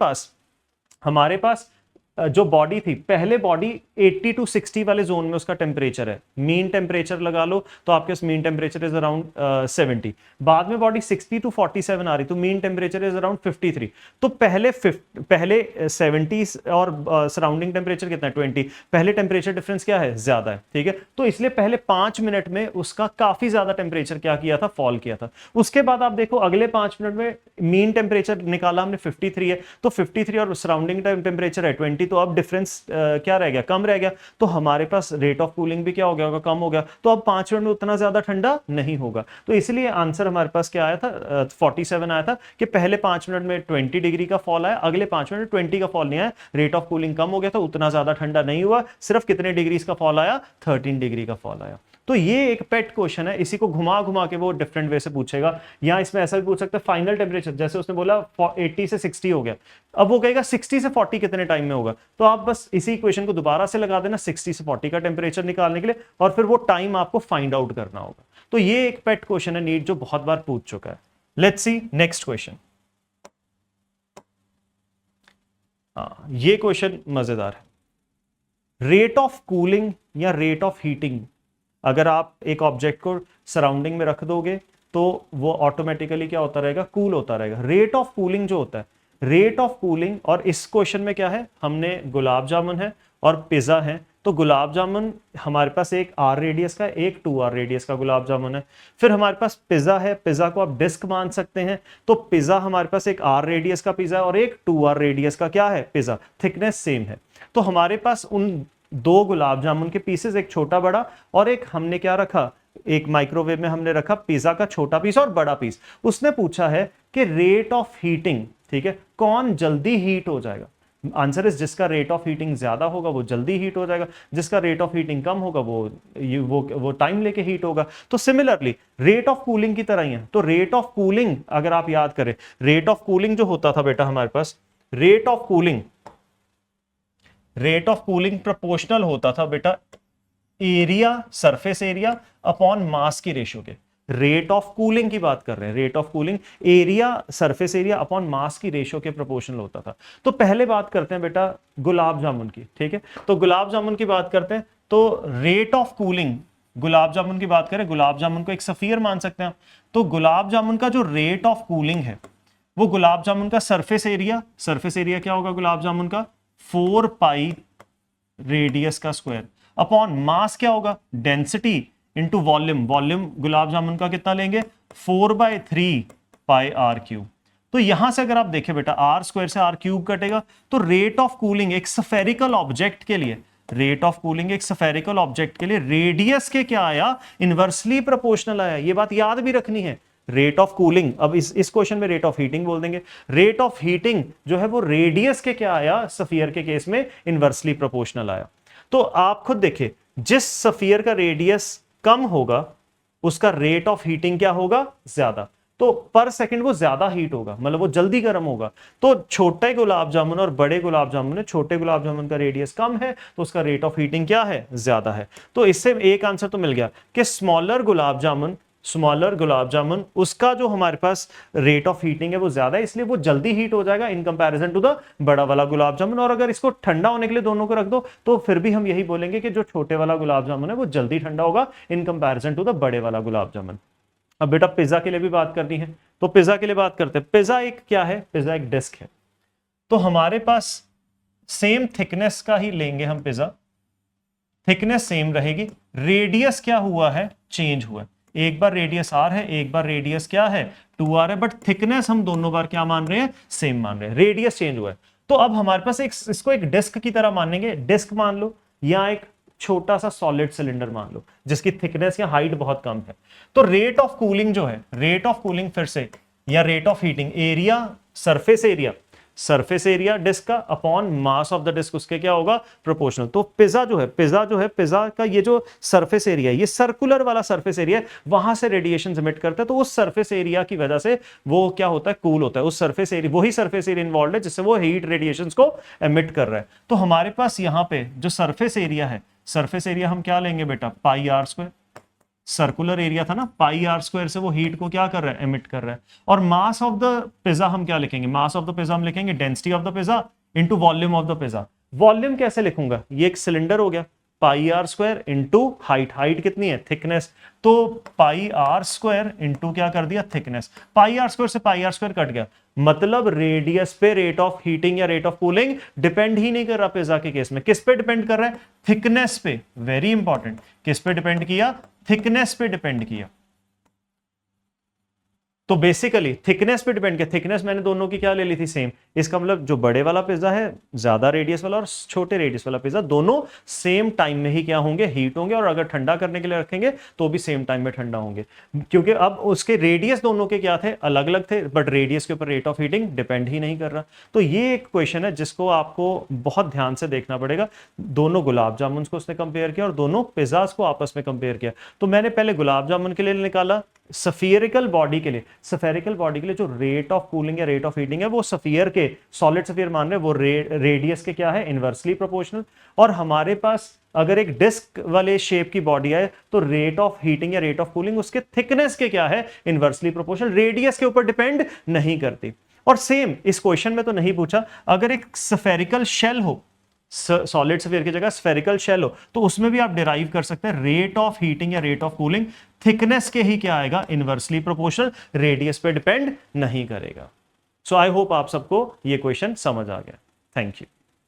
पास जो बॉडी थी, पहले बॉडी 80 to 60 वाले जोन में उसका टेम्परेचर है, मीन टेम्परेचर लगा लो तो आपके पास मीन टेम्परेचर इज अराउंड 70। बाद में बॉडी 60 to 47 आ रही तो मीन टेम्परेचर इज अराउंड 53। तो पहले 70 और सराउंडिंग टेम्परेचर कितना है 20, पहले टेम्परेचर डिफरेंस क्या है, ज्यादा है। ठीक है, तो इसलिए पहले 5 मिनट में उसका काफी ज्यादा टेम्परेचर क्या किया था, फॉल किया था। उसके बाद आप देखो अगले 5 मिनट में मीन टेम्परेचर निकाला हमने 53 है, तो 53 और सराउंडिंग टेम्परेचर है 20, तो अब डिफरेंस क्या रह गया, कम रह गया। तो हमारे पास रेट ऑफ कूलिंग भी क्या हो गया होगा, कम हो गया। तो अब 5 मिनट में उतना ज्यादा ठंडा नहीं होगा। तो इसलिए आंसर हमारे पास क्या आया था 47 आया था कि पहले 5 मिनट में 20 डिग्री का फॉल आया, अगले 5 मिनट में 20 का फॉल नहीं आया, रेट ऑफ कूलिंग कम हो गया, तो उतना ज्यादा ठंडा नहीं हुआ। सिर्फ कितने डिग्री का फॉल आया, 13 डिग्री का फॉल आया। तो ये एक पेट क्वेश्चन है, इसी को घुमा घुमा के वो डिफरेंट वे से पूछेगा। या इसमें ऐसा भी पूछ सकता है फाइनल टेम्परेचर, जैसे उसने बोला 80 से 60 हो गया, अब वो कहेगा 60 से 40 कितने टाइम में होगा, तो आप बस इसी इक्वेशन को दोबारा से लगा देना 60 से 40 का टेम्परेचर निकालने के लिए, और फिर वो टाइम आपको फाइंड आउट करना होगा। तो ये एक पेट क्वेश्चन है नीट जो बहुत बार पूछ चुका है। Let's see next question. ये क्वेश्चन मजेदार है। रेट ऑफ कूलिंग या रेट ऑफ हीटिंग, अगर आप एक ऑब्जेक्ट को सराउंडिंग में रख दोगे तो वो ऑटोमेटिकली क्या होता रहेगा, कूल होता रहेगा। रेट ऑफ कूलिंग जो होता है, रेट ऑफ कूलिंग, और इस क्वेश्चन में क्या है, हमने गुलाब जामुन है और पिज्जा है, तो गुलाब जामुन हमारे पास एक आर रेडियस का, एक 2r रेडियस का गुलाब जामुन है। फिर हमारे पास पिज्जा है, पिज्जा को आप डिस्क मान सकते हैं, तो पिज्जा हमारे पास एक r रेडियस का पिज्जा और एक 2r रेडियस का क्या है, पिज्जा, थिकनेस सेम है। तो हमारे पास उन दो गुलाब जामुन के पीसेस, एक छोटा बड़ा और एक हमने क्या रखा, एक माइक्रोवेव में हमने रखा पिज्जा का छोटा पीस और बड़ा पीस। उसने पूछा है कि रेट ऑफ हीटिंग, ठीक है, कौन जल्दी हीट हो जाएगा। आंसर इज जिसका रेट ऑफ हीटिंग ज्यादा होगा वो जल्दी हीट हो जाएगा, जिसका रेट ऑफ हीटिंग कम होगा वो टाइम लेके हीट होगा। तो सिमिलरली रेट ऑफ कूलिंग की तरह ही है। तो रेट ऑफ कूलिंग अगर आप याद करें, रेट ऑफ कूलिंग जो होता था बेटा हमारे पास, रेट ऑफ कूलिंग प्रोपोर्शनल होता था बेटा area, surface area upon mass की रेशियो के। रेट ऑफ कूलिंग की बात कर रहे हैं, rate of cooling area, surface area upon mass की रेशियो के प्रोपोर्शनल होता था। तो पहले बात करते हैं बेटा गुलाब जामुन की, ठीक है। तो गुलाब जामुन की बात करते हैं, तो rate of cooling, gulab jamun की बात करें, गुलाब जामुन को एक सफियर मान सकते हैं। तो गुलाब जामुन का जो रेट ऑफ कूलिंग है वो गुलाब जामुन का सरफेस एरिया क्या होगा गुलाब जामुन का, 4 पाई रेडियस का स्क्वायर अपॉन मास क्या होगा, density into volume, gulab jamun का कितना लेंगे, 4/3 पाई आर क्यूब। तो यहां से अगर आप देखें बेटा, आर स्क्वायर से आर क्यूब कटेगा, तो रेट ऑफ कूलिंग एक स्फेरिकल ऑब्जेक्ट के लिए, रेडियस के क्या आया, इनवर्सली प्रोपोर्शनल आया। ये बात याद भी रखनी है। रेट ऑफ कूलिंग, अब इस क्वेश्चन में रेट ऑफ हीटिंग बोल देंगे, रेट ऑफ हीटिंग जो है वो रेडियस के क्या आया, स्फीयर के केस में इनवर्सली प्रोपोर्शनल आया। तो आप खुद देखिए, जिस स्फीयर का रेडियस कम होगा उसका रेट ऑफ हीटिंग क्या होगा, ज्यादा। तो पर सेकंड वो ज्यादा हीट होगा, मतलब वो जल्दी गर्म होगा। तो छोटे गुलाब जामुन और बड़े गुलाब जामुन में छोटे गुलाब जामुन का रेडियस कम है तो उसका रेट ऑफ हीटिंग क्या है, ज्यादा है। तो इससे एक आंसर तो मिल गया कि स्मॉलर गुलाब जामुन उसका जो हमारे पास रेट ऑफ हीटिंग है वो ज्यादा है, इसलिए वो जल्दी हीट हो जाएगा इन कंपैरिजन टू द बड़ा वाला गुलाब जामुन। और अगर इसको ठंडा होने के लिए दोनों को रख दो तो फिर भी हम यही बोलेंगे कि जो छोटे वाला गुलाब जामुन है वो जल्दी ठंडा होगा इन कंपैरिजन टू द बड़े वाला गुलाब जामुन। अब बेटा पिज्जा के लिए भी बात करनी है, तो पिज्जा के लिए बात करते हैं। पिज्जा एक क्या है, पिज्जा एक डिस्क है। तो हमारे पास सेम थिकनेस का ही लेंगे हम पिज्जा, थिकनेस सेम रहेगी, रेडियस क्या हुआ है, चेंज हुआ है। एक बार रेडियस r है, एक बार रेडियस क्या है, 2r है, बट थिकनेस हम दोनों बार क्या मान रहे हैं, सेम मान रहे हैं, रेडियस चेंज हुआ है। तो अब हमारे पास इसको एक डिस्क की तरह मानेंगे, डिस्क मान लो या एक छोटा सा सॉलिड सिलेंडर मान लो जिसकी थिकनेस या हाइट बहुत कम है। तो रेट ऑफ कूलिंग जो है, रेट ऑफ कूलिंग फिर से, या rate of heating, area, surface area disc का upon mass of the disc, उसके क्या होगा, प्रोपोर्शनल। तो पिज्जा का ये जो सरफेस एरिया, ये सर्कुलर वाला सरफेस एरिया, वहां से रेडिएशन एमिट करता है। तो उस सरफेस एरिया की वजह से वो क्या होता है, कूल होता है। उस सरफेस एरिया, वही सरफेस एरिया इन्वॉल्व है जिससे वो हीट रेडिएशंस को एमिट कर रहा है। तो हमारे पास यहाँ पे जो सरफेस एरिया है, सरफेस एरिया हम क्या लेंगे बेटा, पाई आर स्क्वायर, सर्कुलर एरिया था ना, पाई आर स्क्वायर से वो हीट को क्या कर रहा है, एमिट कर रहा है। और मास ऑफ द पिज्जा हम क्या लिखेंगे, मास ऑफ द पिज्जा हम लिखेंगे density of the pizza into volume of the pizza. Volume कैसे लिखूंगा, ये एक सिलेंडर हो गया, पाई आर स्क्वायर इंटू हाइट कितनी है, थिकनेस, तो पाई आर स्क्वायर इंटू क्या कर दिया, थिकनेस। पाई आर स्क्वायर से पाई आर स्क्वायर कट गया, मतलब रेडियस पे रेट ऑफ हीटिंग या रेट ऑफ कूलिंग डिपेंड ही नहीं कर रहा पिज्जा के केस में। किस पे डिपेंड कर रहा है, थिकनेस पे, वेरी इंपॉर्टेंट, किस पे डिपेंड किया, थिकनेस पे डिपेंड किया। तो बेसिकली थिकनेस पे डिपेंड किया, थिकनेस मैंने दोनों की क्या ले ली थी, सेम। इसका मतलब जो बड़े वाला पिज्जा है ज्यादा रेडियस वाला और छोटे रेडियस वाला पिज्जा दोनों सेम टाइम में ही क्या होंगे, हीट होंगे। और अगर ठंडा करने के लिए रखेंगे तो भी सेम टाइम में ठंडा होंगे, क्योंकि अब उसके रेडियस दोनों के क्या थे, अलग अलग थे, बट रेडियस के ऊपर रेट ऑफ हीटिंग डिपेंड ही नहीं कर रहा। तो ये एक क्वेश्चन है जिसको आपको बहुत ध्यान से देखना पड़ेगा। दोनों गुलाब जामुन को उसने कंपेयर किया और दोनों पिज्जाज को आपस में कंपेयर किया। तो मैंने पहले गुलाब जामुन के लिए निकाला, स्फीयरिकल बॉडी के लिए जो रेट ऑफ कूलिंग या रेट ऑफ हीटिंग है वो स्फीयर के सॉलिड स्फीयर मान रहे हैं वो रेडियस के क्या है, इनवर्सली प्रोपोर्शनल। और हमारे पास अगर एक डिस्क वाले शेप की बॉडी है तो रेट ऑफ हीटिंग या रेट ऑफ कूलिंग उसके थिकनेस के क्या है, इनवर्सली प्रोपोर्शनल, रेडियस के ऊपर डिपेंड नहीं करती। और सेम इस क्वेश्चन में तो नहीं पूछा, अगर एक स्फेरिकल शेल हो, सॉलिड स्फीयर की जगह स्फेरिकल शेल हो, तो उसमें भी आप डिराइव कर सकते हैं रेट ऑफ हीटिंग या रेट ऑफ कूलिंग थिकनेस के ही क्या आएगा, इनवर्सली प्रोपोर्शनल, रेडियस पे डिपेंड नहीं करेगा। सो आई होप आप सबको ये क्वेश्चन समझ आ गया। Thank you.